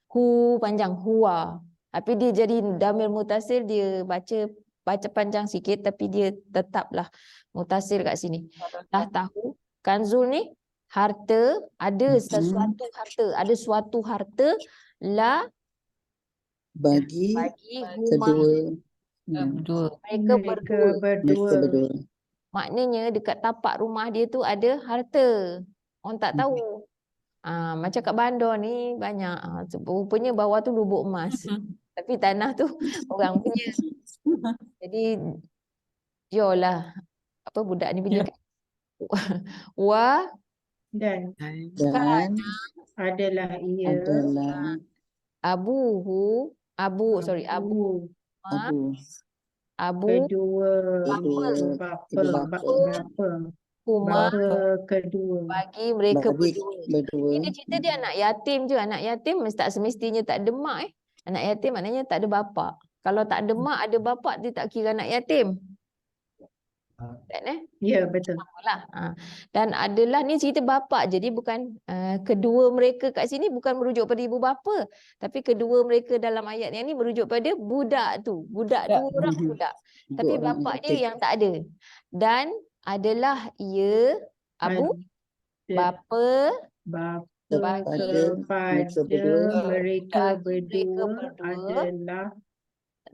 Hu panjang, huwa. Tapi dia jadi damir mutasil, dia baca panjang sikit tapi dia tetaplah mutasil kat sini. Dah tahu kanzul ni harta, ada sesuatu harta, ada suatu harta la bagi huma kedua mereka berdua. berdua. Maknanya dekat tapak rumah dia tu ada harta. Orang tak tahu. Macam kat bandar ni banyak. Rupanya bawah tu lubuk emas. Tapi tanah tu orang punya. Jadi yolah. Apa budak ni bila Dan adalah ia. adalah abu Kedua bapa huma kedua. bagi mereka bagi berdua. Ini cerita dia anak yatim je. Anak yatim tak semestinya tak ada mak. Anak yatim maknanya tak ada bapa. Kalau tak ada mak, ada bapa, dia tak kira anak yatim. Tak Ya, betul. lah. Dan adalah ni cerita bapa. Jadi bukan kedua mereka kat sini bukan merujuk pada ibu bapa, tapi kedua mereka dalam ayat yang ni merujuk pada budak tu. Budak dua orang budak. Tapi bapa dia yang tak ada. Dan adalah ia bapa kepada mereka berdua adalah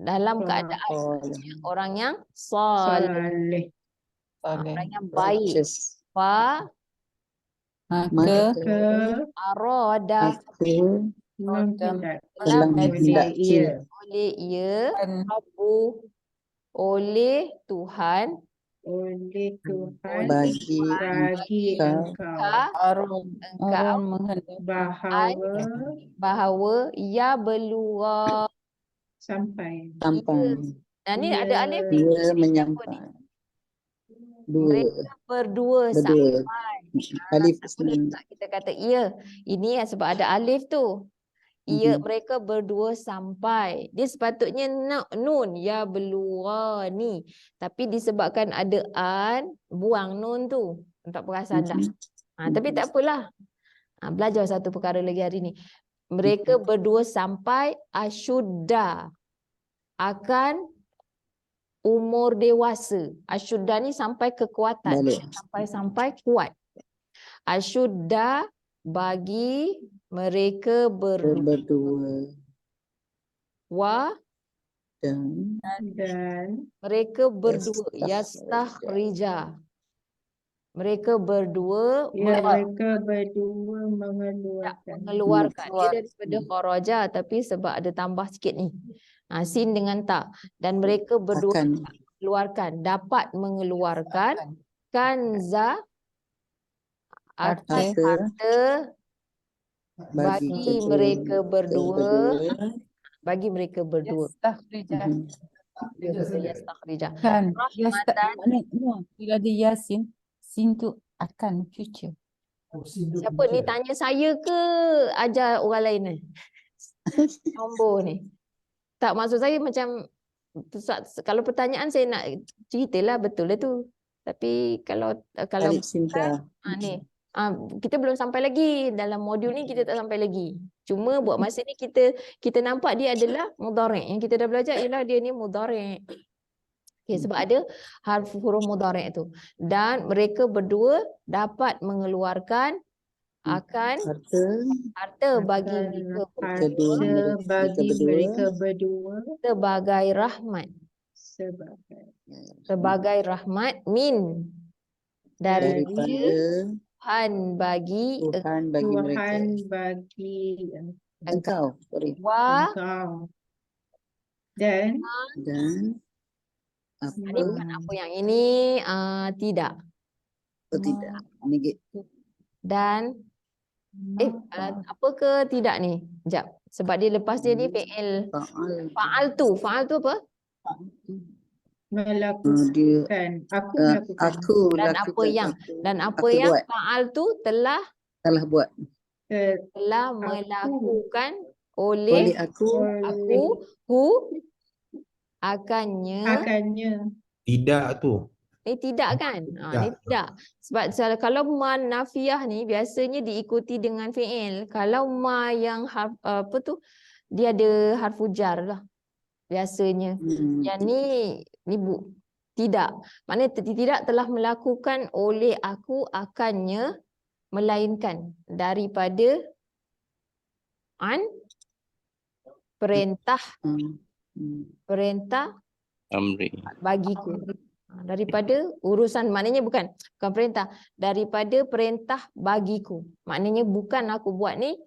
dalam keadaan orang yang saleh. Orang yang baik. maka Arada oleh ia oleh Tuhan bagi engkau bahawa ia beluga sampai. Nah ni ada alif ni. Dia menyampai. Mereka berdua sampai. Alif Kita kata ia. Ini sebab ada alif tu. Ia mereka berdua sampai. Dia sepatutnya nun ya belughani. Tapi disebabkan ada an, buang nun tu. Tak perasan dah. Tapi tak apalah. Belajar satu perkara lagi hari ni. Mereka berdua sampai asyudda. Akan umur dewasa. Asyudda ni sampai kekuatan. Sampai kuat. Asyudda bagi mereka berdua. Dan mereka berdua. Yastakhrija. Mereka berdua mengeluarkan. Dia daripada kharaja tapi sebab ada tambah sikit ni. Sin dengan ta. Dan mereka berdua mengeluarkan. Dapat mengeluarkan kanza harta bagi mereka berdua bagi mereka berdua. Yastakhrija. Yastakhrija. Kan. Rahmatan. Bila ada yasin, sin tu akan future. Siapa ni tanya saya ke ajar orang lain ni? Nombor ni. Tak, maksud saya macam kalau pertanyaan saya nak ceritalah betul lah tu. Tapi kalau Alif Sinta. ni kita belum sampai lagi dalam modul ni, kita tak sampai lagi. Cuma buat masa ni kita nampak dia adalah mudhari'. Yang kita dah belajar ialah dia ni mudhari'. Okay, sebab ada huruf mudhari' tu. Dan mereka berdua dapat mengeluarkan akan harta bagi mereka Kedua, Harta bagi mereka berdua sebagai rahmat. Sebagai rahmat min daripada Tuhan bagi Tuhan bagi mereka. Tuhan bagi Engkau, sorry. engkau. Dan Apa? Ini bukan apa yang ini tidak. Oh, tidak. Negatif. Dan apa ke tidak ni? Sekejap. Sebab dia lepas dia ni fi'il fa'al tu apa? Melakukan. Aku melakukan. Aku Dan lakukan apa yang satu. dan apa Aku yang buat. fa'al tu telah buat melakukan oleh oleh aku hu akannya. Tidak tu. Ni tidak kan? Ni tidak. Sebab kalau ma nafiyah ni biasanya diikuti dengan fi'il. Kalau ma yang apa tu, dia ada harfu jar lah biasanya. Yang ni tidak. Maknanya tidak telah melakukan oleh aku akannya, melainkan daripada perintah Amri. bagiku. Daripada urusan, maknanya bukan perintah, daripada perintah bagiku. Maknanya bukan aku buat ni,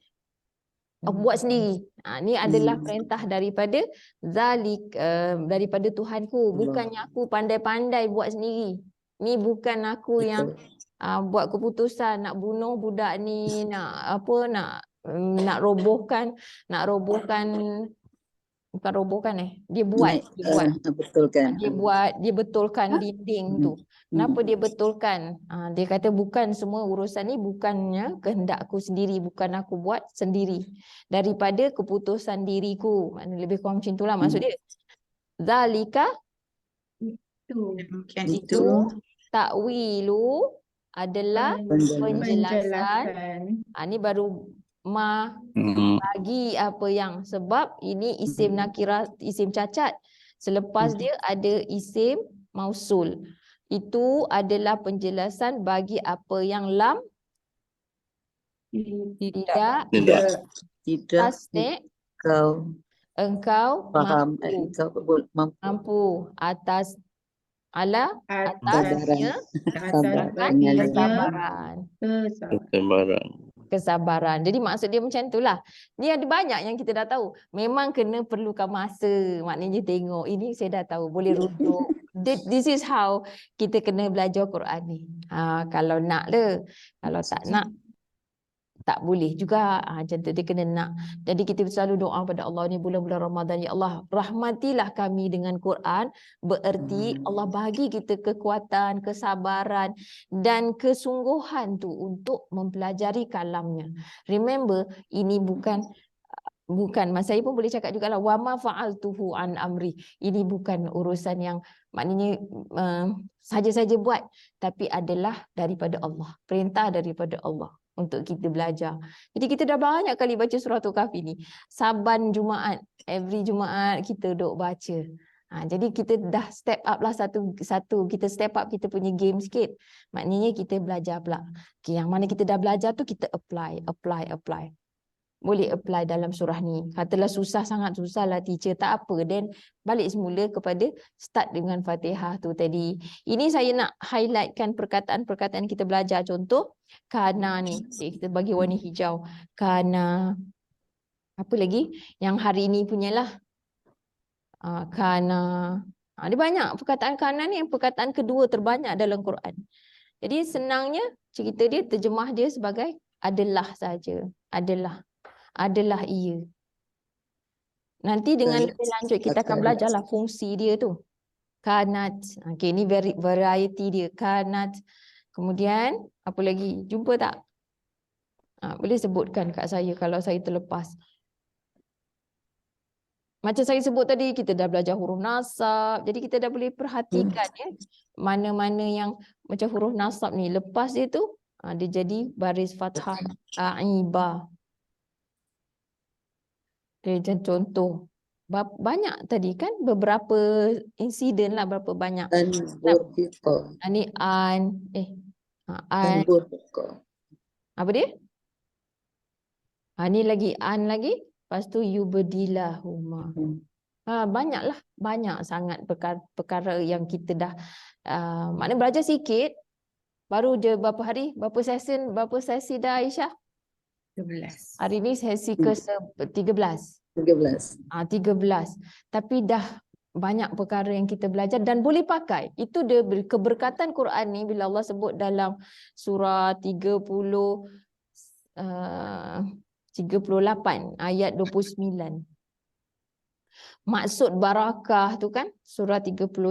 aku buat sendiri. Ni adalah perintah daripada daripada Tuhanku. Bukannya aku pandai-pandai buat sendiri. Ni bukan aku yang buat keputusan nak bunuh budak ni, nak robohkan bukan robohkan dia betulkan. Dia betulkan dinding tu. Kenapa dia betulkan? Dia kata bukan semua urusan ni bukannya kehendakku sendiri, bukan aku buat sendiri, daripada keputusan diriku. Maknanya lebih kurang macam itulah maksud dia. Zalika itu takwilu adalah penjelasan. Ni baru bagi apa yang, sebab ini isim nakirah, isim cacat. Selepas dia ada isim mausul. Itu adalah penjelasan bagi apa yang lam tidak tasdik engkau Faham, mampu atasnya kesabaran. Jadi maksud dia macam itulah. Ni ada banyak yang kita dah tahu. Memang kena perlukan masa. Maknanya tengok, ini saya dah tahu, boleh rujuk. This is how kita kena belajar Quran ni. Kalau nak le, kalau tak nak tak boleh juga. Macam tu dia kena nak. Jadi kita selalu doa pada Allah ni bulan-bulan Ramadan, ya Allah rahmatilah kami dengan Quran. Bererti Allah bagi kita kekuatan, kesabaran dan kesungguhan tu untuk mempelajari kalamnya. Remember, ini bukan saya pun boleh cakap juga lah, wa ma fa'altuhu an amri. Ini bukan urusan yang maknanya saja-saja buat, tapi adalah daripada Allah, perintah daripada Allah untuk kita belajar. Jadi kita dah banyak kali baca suratul Kahfi ni. Saban Jumaat, every Jumaat kita duk baca. Jadi kita dah step up lah satu kita step up kita punya game sikit. Maknanya kita belajar pula. Yang mana kita dah belajar tu kita apply. Boleh apply dalam surah ni. Katalah sangat susah lah teacher, tak apa. Then balik semula kepada start dengan Fatihah tu tadi. Ini saya nak highlightkan perkataan-perkataan kita belajar. Contoh, kana ni. Kita bagi warna hijau. Kana. Apa lagi? Yang hari ni punyalah. Kana. Ada banyak perkataan kana ni, yang perkataan kedua terbanyak dalam Quran. Jadi senangnya cerita dia, terjemah dia sebagai adalah saja. Adalah ia. Nanti dengan Baik. lebih lanjut kita akan belajarlah fungsi dia tu. Kanat. Okey, ni variety dia. Kanat. Kemudian apa lagi? Jumpa tak? Boleh sebutkan kat saya kalau saya terlepas. Macam saya sebut tadi, kita dah belajar huruf nasab. Jadi kita dah boleh perhatikan ya, mana-mana yang macam huruf nasab ni. Lepas dia tu, dia jadi baris fathah. Aiba. Okay, macam contoh. Banyak tadi kan, beberapa insiden lah, berapa banyak. Burhiqa. Ni an. An. Burhiqa. Apa dia? Ni lagi an lagi. Lepas tu yubdilahuma. Banyaklah, banyak sangat perkara yang kita dah maknanya belajar sikit. Baru je berapa hari, berapa sesi dah Aisyah? 13. Hari ni sesi ke-13. 13. 13. Tapi dah banyak perkara yang kita belajar dan boleh pakai. Itu dia keberkatan Quran ni bila Allah sebut dalam surah 38 ayat 29. Maksud barakah tu kan surah 38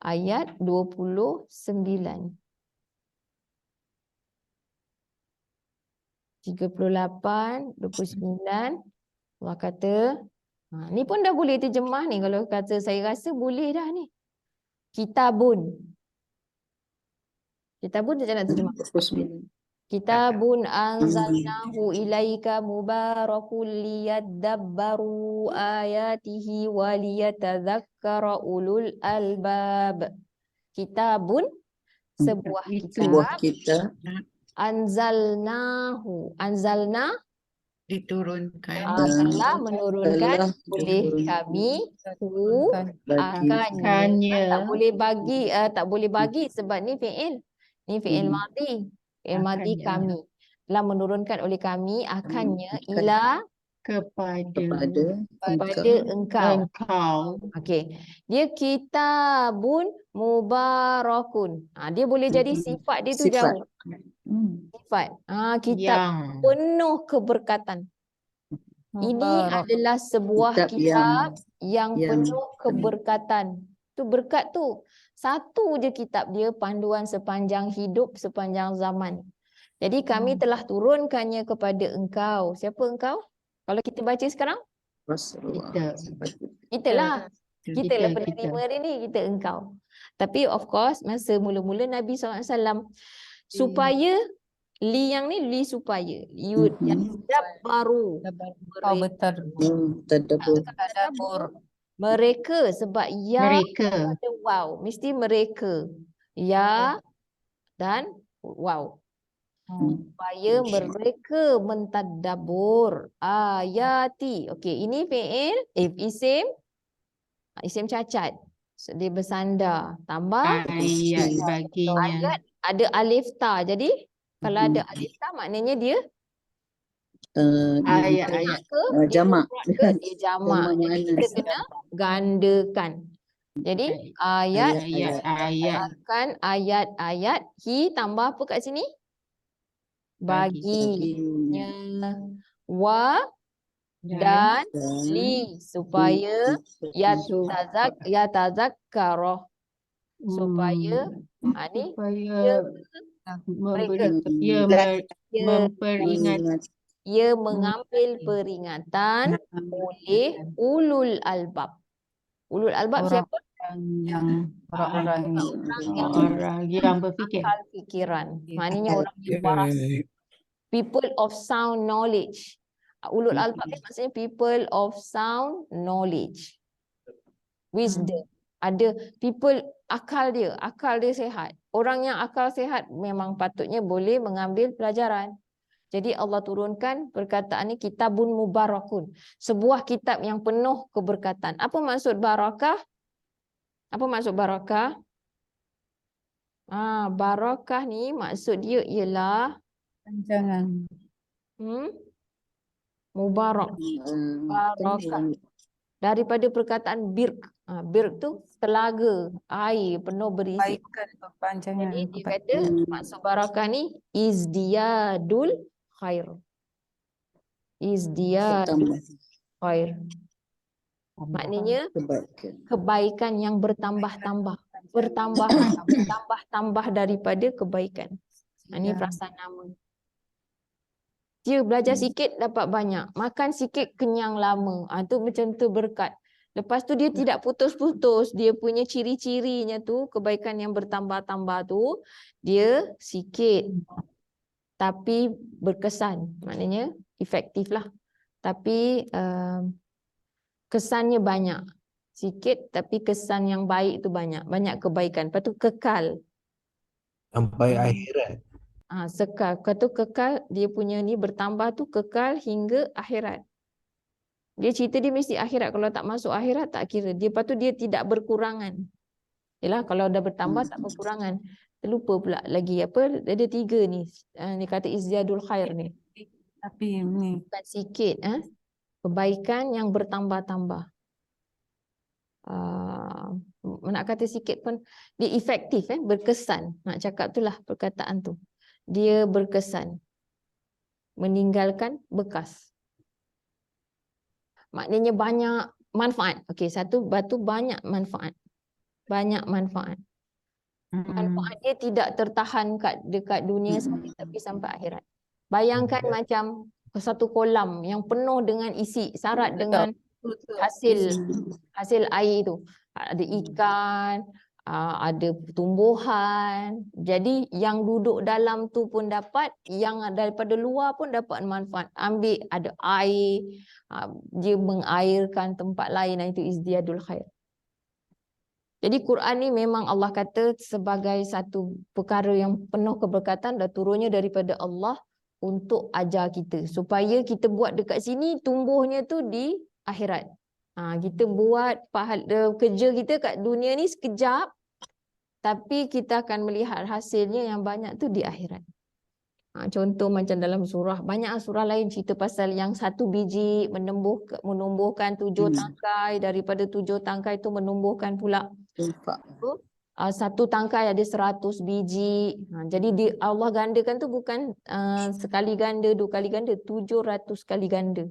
ayat 29. 38, 29 Allah kata, ni pun dah boleh terjemah ni. Kalau kata saya rasa boleh dah ni. Kitabun. Kitabun macam nak terjemah? 29. Kitabun anzalnahu ilaika mubarakul liyadabbaru ayatihi waliyatadzakkara ulul albab. Kitabun, sebuah Sebuah kitab. kitab Anzalnahu. Anzalna Diturunkan. telah menurunkan telah oleh diturunkan kami bagi Akannya. tak boleh bagi sebab ni fi'il. Ni fi'il madhi. Fi'il madhi Akannya. kami. Telah menurunkan oleh kami akannya Akan. ila Kepada engkau. engkau. Okey. Dia kitabun mubarakun. Dia boleh jadi sifat dia tu Sifat. jauh. Sifat. Kitab Yang penuh keberkatan. Ini adalah sebuah kitab yang penuh keberkatan. Tu berkat tu. Satu je kitab dia, panduan sepanjang hidup, sepanjang zaman. Jadi kami telah turunkannya kepada engkau. Siapa engkau? Kalau kita baca sekarang? Rasulullah. Kita lah. Kita lah Kita. penerima dia ni, kita engkau. Tapi of course, masa mula-mula Nabi SAW, supaya li yang ni, li supaya. Baru. Kau betul. Tadabbur. Mereka, sebab ya Mereka. ada wow. Mesti mereka. Ya dan wow. Supaya mereka mentadabbur ayati. Okey, ini fi'il, isim cacat. So, dia bersandar. Tambah Ayat baginya. ayat ada alif ta. Jadi kalau ada alif ta maknanya dia Ayat-ayat. Jamak. dia jamak. Jadi kita kena gandakan. Jadi ayat akan ayat-ayat tambah apa kat sini? Baginya. Wa dan li supaya yatazakkarah supaya ni Supaya memperingat. ia mengambil peringatan oleh ulul albab. Ulul albab siapa? Orang yang berfikir. Akal fikiran. Maknanya orang yang waras. People of sound knowledge. Ulul albab ni maksudnya people of sound knowledge. Wisdom. Ada people akal dia sihat. Orang yang akal sihat memang patutnya boleh mengambil pelajaran. Jadi Allah turunkan perkataan ni kitabun mubarakun. Sebuah kitab yang penuh keberkatan. Apa maksud barakah? Apa maksud barakah? Barakah ni maksud dia ialah Panjangan. Mubarak. Barakah. Daripada perkataan birk. Birk tu telaga, air penuh berisi. Panjangan. Jadi dia kata maksud barakah ni izdiyadul khair. Izdiyadul Khair. Maknanya Kebaikan. kebaikan yang bertambah-tambah. Bertambah daripada kebaikan. Ini Ya. perasaan nama. Dia belajar sikit dapat banyak. Makan sikit kenyang lama. Tu macam tu berkat. Lepas tu dia tidak putus-putus. Dia punya ciri-cirinya tu, kebaikan yang bertambah-tambah tu, dia sikit. Tapi berkesan. Maknanya efektif lah. Tapi kesannya banyak. Sikit tapi kesan yang baik tu banyak. Banyak kebaikan. Lepas tu kekal. Sampai akhirat. Sekal. Kata kekal, dia punya ni bertambah tu kekal hingga akhirat. Dia cerita dia mesti akhirat. Kalau tak masuk akhirat tak kira. Lepas tu dia tidak berkurangan. Yalah, kalau dah bertambah tak berkurangan. Terlupa pula lagi apa. Ada 3 ni. Dia kata izdiyadul khair ni. Tapi ni Bukan sikit. Kebaikan yang bertambah-tambah. Nak kata sikit pun dia efektif, berkesan. Nak cakap tu lah perkataan tu. Dia berkesan. Meninggalkan bekas. Maknanya banyak manfaat. Okey, satu batu banyak manfaat. Banyak manfaat. Manfaat dia tidak tertahan dekat dunia tapi sampai akhirat. Bayangkan macam satu kolam yang penuh dengan isi, syarat dengan hasil air tu. Ada ikan, ada tumbuhan. Jadi yang duduk dalam tu pun dapat, yang daripada luar pun dapat manfaat. Ambil ada air, dia mengairkan tempat lain, itu izdiyadul khair. Jadi Quran ni memang Allah kata sebagai satu perkara yang penuh keberkatan dan turunnya daripada Allah untuk ajar kita. Supaya kita buat dekat sini, tumbuhnya tu di akhirat. Kita buat kerja kita kat dunia ni sekejap, tapi kita akan melihat hasilnya yang banyak tu di akhirat. Contoh macam dalam surah, banyak surah lain cerita pasal yang 1 biji menumbuhkan 7 tangkai, daripada 7 tangkai tu menumbuhkan pula Infak. 1 tangkai ada 100 biji. Jadi Allah gandakan tu bukan sekali ganda, 2 kali ganda, 700 kali ganda.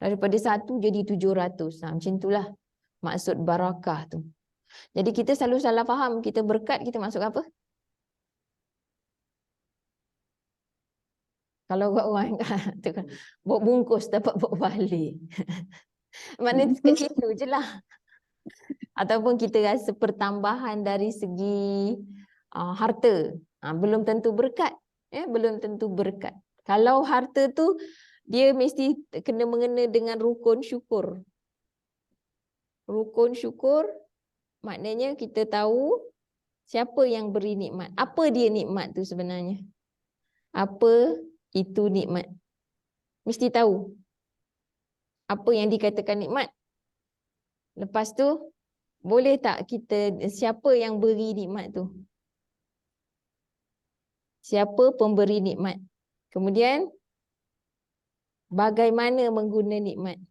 Daripada 1 jadi 700. Macam itulah maksud barakah tu. Jadi kita selalu salah faham, kita berkat kita masuk apa? Kalau orang kata bawa bungkus dapat bawa balik. Maknanya dekat situ je lah. Ataupun kita rasa pertambahan dari segi harta. Belum tentu berkat. Belum tentu berkat. Kalau harta tu dia mesti kena mengena dengan rukun syukur. Rukun syukur maknanya kita tahu siapa yang beri nikmat. Apa dia nikmat tu sebenarnya? Apa itu nikmat? Mesti tahu apa yang dikatakan nikmat. Lepas tu boleh tak kita, siapa yang beri nikmat tu? Siapa pemberi nikmat? Kemudian bagaimana mengguna nikmat?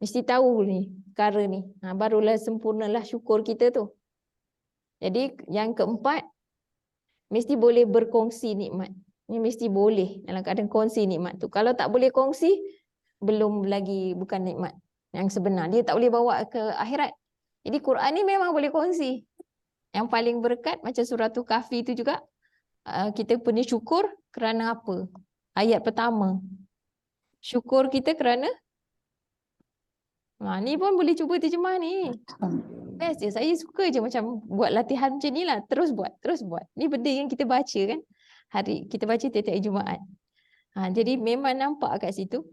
Mesti tahu ni perkara ni. Barulah sempurnalah syukur kita tu. Jadi yang keempat, mesti boleh berkongsi nikmat. Ini mesti boleh dalam keadaan kongsi nikmat tu. Kalau tak boleh kongsi, belum lagi bukan nikmat yang sebenar. Dia tak boleh bawa ke akhirat. Jadi Quran ni memang boleh kongsi. Yang paling berkat macam suratul Kahfi tu juga, kita punya syukur kerana apa? Ayat pertama. Syukur kita kerana ni pun boleh cuba terjemah ni. Best je. Saya suka je macam buat latihan macam ni lah. Terus buat. Ni benda yang kita baca kan. Kita baca tiap-tiap Jumaat. Jadi memang nampak kat situ.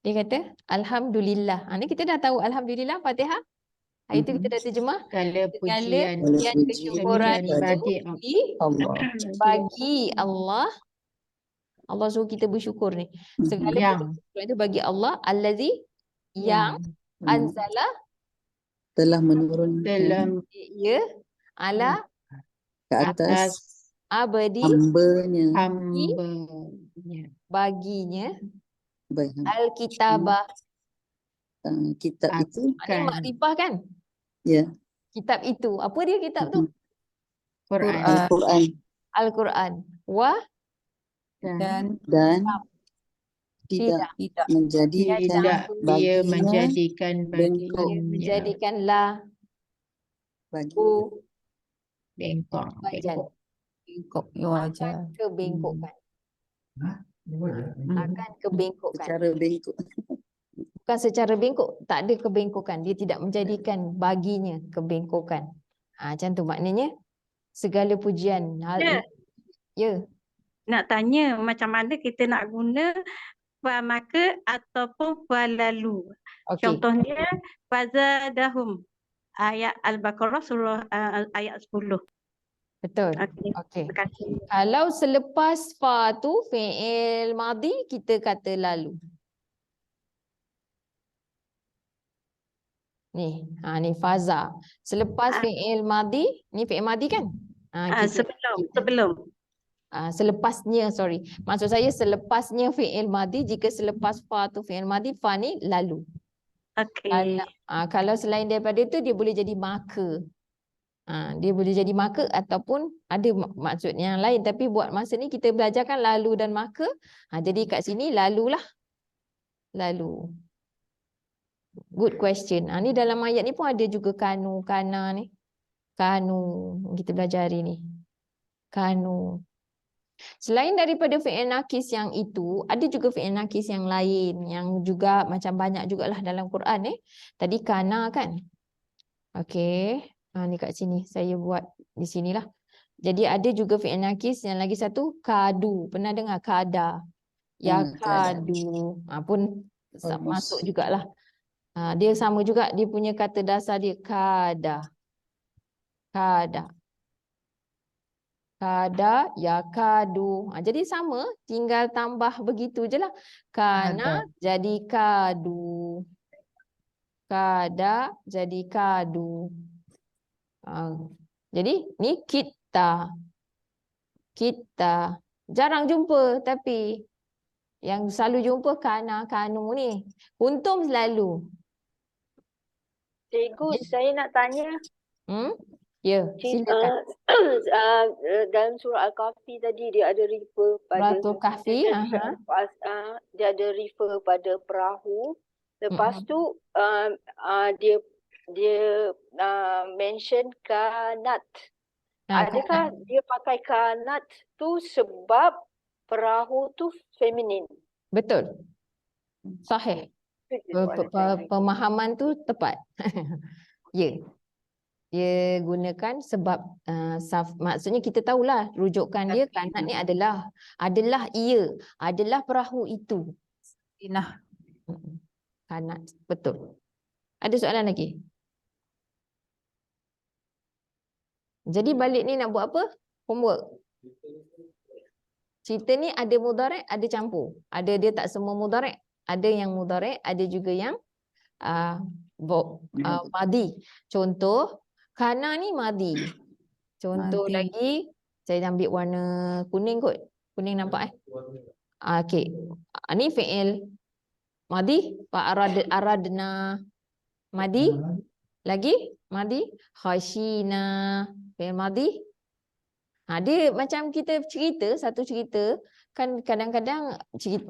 Dia kata, Alhamdulillah. Ni kita dah tahu Alhamdulillah, Fatihah. Hari tu kita dah terjemah. Segala pujian kesyukuran bagi itu bagi Allah. Allah suruh kita bersyukur ni. Segala kesyukuran itu bagi Allah. Allazi yang anzala telah menurunkan ia ala ke atas hambanya. abadi baginya Alkitabah. Kitab itu Ini makrifah kan? ya, Kitab itu. Apa dia kitab tu? Quran. Al-Quran Al-Quran. Wa dan dan tidak Tidak. menjadikan Tidak dia baginya menjadikan bengkok Dia baginya menjadikanlah bagi bengkok. wajan. Bengkok ya wajar. Kebengkokan. Hmm. Akan kebengkokan. secara bengkok. Bukan secara bengkok, tak ada kebengkokan. Dia tidak menjadikan baginya kebengkokan. Macam tu maknanya segala pujian. Ya. Ya. Nak tanya macam mana kita nak guna maka ataupun lalu. Okey. Contohnya fazadahum ayat Al-Baqarah surah ayat 10. Betul. Okey. Okey. Terima kasih. Kalau selepas fa tu fi'il madi kita kata lalu. Ni, ni faza. Selepas fi'il madi, ni fi'il madi kan? Sebelum. Selepasnya, sorry. Maksud saya selepasnya fi'il madi, jika selepas fa tu fi'il madi, fa ni lalu. Okey. Kalau selain daripada itu dia boleh jadi maka. Dia boleh jadi maka ataupun ada maksud yang lain, tapi buat masa ni kita belajarkan lalu dan maka. Jadi kat sini lalulah. Lalu. Good question. Ni dalam ayat ni pun ada juga kanu, kana ni. Kanu kita belajar hari ni. Kanu. Selain daripada fi'il nakis yang itu, ada juga fi'il nakis yang lain yang juga macam banyak jugalah dalam Quran . Tadi kana kan. Okey. Ni kat sini saya buat di sinilah. Jadi ada juga fi'il nakis yang lagi satu kadu. Pernah dengar kada? Ya Kada. kadu. Pun Almost. masuk jugalah. Dia sama juga, dia punya kata dasar dia kada. Kada. Kada, ya kadu. Jadi sama, tinggal tambah begitu je lah. Kana jadi kadu. Kada jadi kadu. Jadi ni kita. Kita. Jarang jumpa tapi yang selalu jumpa kana, kanu ni. Untung selalu. Cikgu, saya nak tanya. Ya, silakan. Dalam surah Al-Kahfi tadi dia ada refer pada Suratul Kahfi. dia ada refer pada perahu. Lepas tu dia mention kanat. Adakah dia pakai kanat tu sebab perahu tu feminin? Betul. Sahih. Pemahaman tu tepat. Ya. Dia gunakan sebab maksudnya kita tahulah rujukan dia kanat ni adalah ia, adalah perahu itu. Nah, Kanat, betul. Ada soalan lagi? Jadi balik ni nak buat apa? Homework. Cerita ni ada mudharek, ada campur. Ada dia tak semua mudharek, ada yang mudharek, ada juga yang madi. Contoh kana ni madi. Contoh Madi. lagi, saya ambil warna kuning kot. Kuning nampak okey. Ni fi'il madi, aradna. Madi. Lagi madi, khashina. Fi'il madi. Dia macam kita cerita, satu cerita. Kan kadang-kadang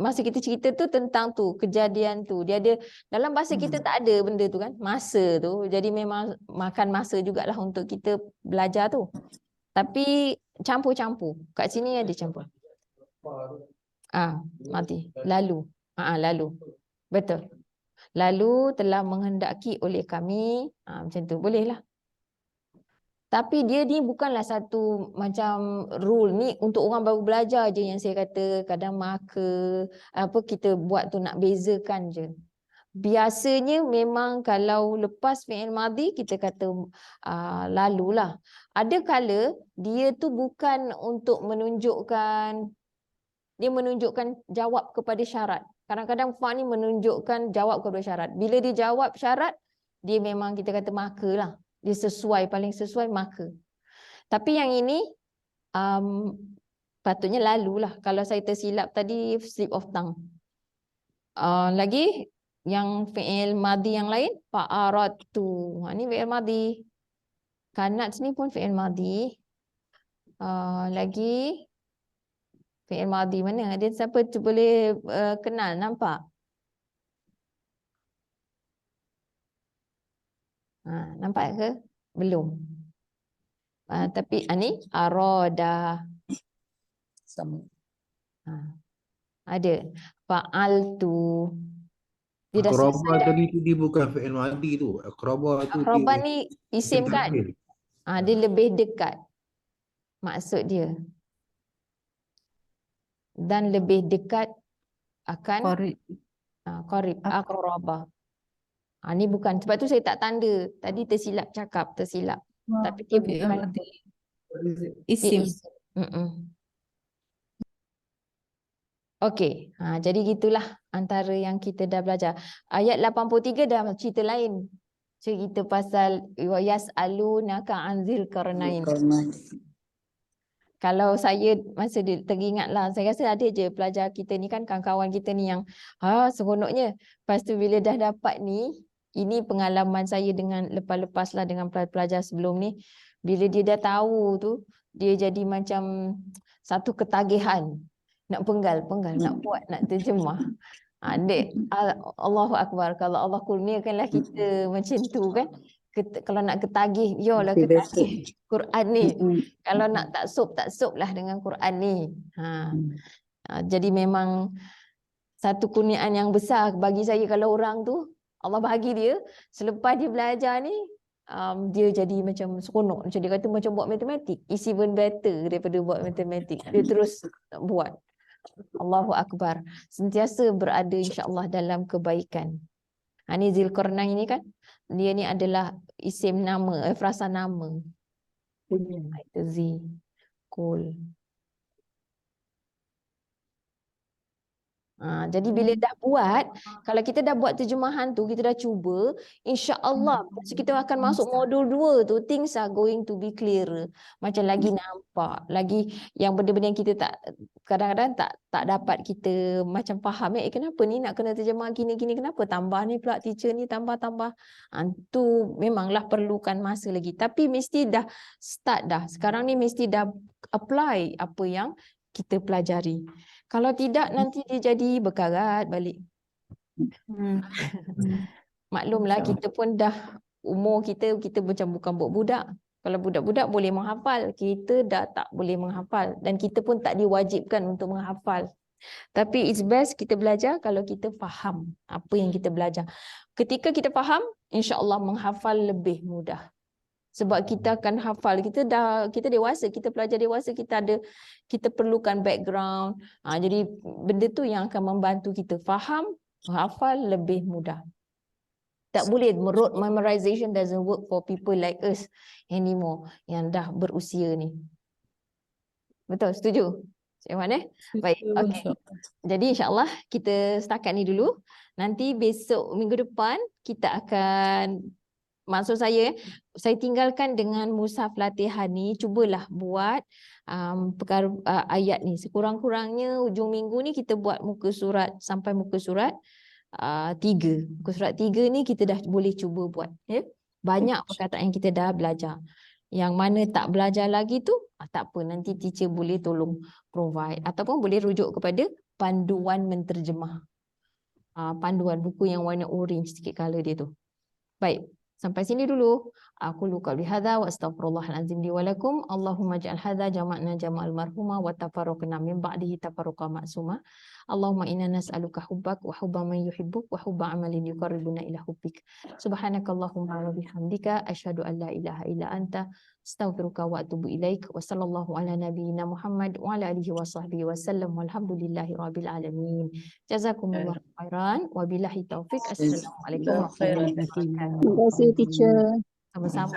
masa kita cerita tu tentang tu, kejadian tu. Dia ada, dalam bahasa kita tak ada benda tu kan, masa tu. Jadi memang makan masa jugalah untuk kita belajar tu. Tapi campur-campur. Kat sini ada campur. Mati. Lalu. Lalu. Betul. Lalu telah menghendaki oleh kami. Macam tu. Bolehlah. Tapi dia ni bukanlah satu macam rule ni untuk orang baru belajar je yang saya kata kadang maka kita buat tu nak bezakan je. Biasanya memang kalau lepas fi'il madhi kita kata lalulah. Ada kala dia tu bukan untuk menunjukkan, dia menunjukkan jawab kepada syarat. Kadang-kadang fa ni menunjukkan jawab kepada syarat. Bila dia jawab syarat, dia memang kita kata maka lah. Dia sesuai, paling sesuai maka. Tapi yang ini patutnya lalu lah. Kalau saya tersilap tadi slip of tongue. Lagi yang fi'il madhi yang lain, fa'aratu. Ini fi'il madhi. Kanat ni pun fi'il madhi. Lagi Fi'il madhi mana? Dia siapa tu boleh kenal, nampak? Nampak ke? Belum. Tapi ni arada. Sama. Ada. Fa'altu. Dia dah selesai Akraba dah. tadi tu dia bukan fi'il madhi tu. Akraba tu Akraba dia ni isim kan? tafdhil. Dia lebih dekat. Maksud dia. Dan lebih dekat akan Qarib. qarib, akraba. Ni bukan. Sebab tu saya tak tanda. Tadi tersilap cakap, tersilap. Tapi dia Fi'il bukan. madhi. Dia Isim. isim. Okey, jadi gitulah antara yang kita dah belajar. Ayat 83 dah cerita lain. Cerita pasal yas'alunaka anzil qarnain. Karena Kalau saya masa teringatlah, saya rasa ada je pelajar kita ni kan, kawan-kawan kita ni yang seronoknya. Lepas tu bila dah dapat ni, ini pengalaman saya dengan lepas-lepas lah dengan pelajar sebelum ni. Bila dia dah tahu tu, dia jadi macam satu ketagihan. Nak penggal, nak buat, nak terjemah. Adik, Allahu Akbar. Kalau Allah kurniakanlah kita macam tu kan. Kalau nak ketagih, yolah ketagih Quran ni. Kalau nak taksub lah dengan Quran ni. Jadi memang satu kurniaan yang besar bagi saya kalau orang tu, Allah bagi dia, selepas dia belajar ni, dia jadi macam seronok. Macam dia kata macam buat matematik. Is even better daripada buat matematik. Dia terus buat. Allahu Akbar. Sentiasa berada insya-Allah dalam kebaikan. Ni Zulkarnain ni kan, dia ni adalah isim nama, frasa nama. Itu Kul. Jadi bila dah buat, kalau kita dah buat terjemahan tu, kita dah cuba, insya-Allah kita akan masuk modul 2 tu, things are going to be clearer. Macam lagi nampak, lagi yang benda-benda yang kita tak kadang-kadang tak dapat kita macam faham kenapa ni nak kena terjemah gini-gini, kenapa tambah ni pula teacher ni tambah. Tu memanglah perlukan masa lagi, tapi mesti dah start dah. Sekarang ni mesti dah apply apa yang kita pelajari. Kalau tidak nanti dia jadi berkarat balik. Maklumlah kita pun dah umur kita macam bukan budak-budak. Kalau budak-budak boleh menghafal, kita dah tak boleh menghafal dan kita pun tak diwajibkan untuk menghafal. Tapi it's best kita belajar kalau kita faham apa yang kita belajar. Ketika kita faham, insya-Allah menghafal lebih mudah. Sebab kita akan hafal, kita dewasa, kita pelajar dewasa, kita perlukan background. Jadi benda tu yang akan membantu kita faham, hafal lebih mudah. Tak boleh, rote memorization doesn't work for people like us anymore yang dah berusia ni. Betul, setuju? Cik Wan Baik, okey. Jadi insya-Allah kita setakat ni dulu. Nanti besok minggu depan kita akan, maksud saya tinggalkan dengan mushaf latihan ni, cubalah buat perkara ayat ni. Sekurang-kurangnya hujung minggu ni kita buat muka surat sampai muka surat 3. Muka surat 3 ni kita dah boleh cuba buat. Banyak perkataan yang kita dah belajar. Yang mana tak belajar lagi tu, tak apa, nanti teacher boleh tolong provide. Ataupun boleh rujuk kepada panduan menterjemah. Panduan buku yang warna orange sikit colour dia tu. Baik. Sampai sini dulu. Aku qauli hadza wa astaghfirullahal azim li wa lakum. Allahumma ij'al hadza jama'na jama'al marhuma wa tafarraqna min ba'dihi tafarruqa ma'suma. Allahumma inna nas'aluka hubbak wa hubba man yuhibbuk wa hubba amalin yuqarribuna ila hubbik. Subhanakallahumma wa bihamdika asyhadu an la ilaha illa anta astaghfiruka wa atubu ilaik. Wa sallallahu ala nabiyyina Muhammad wa ala alihi wa sahbihi wa sallam walhamdulillahi rabbil alamin. Jazakumullahu khairan wa billahi taufik. Assalamualaikum warahmatullahi wabarakatuh. Terima kasih teacher. Sama-sama.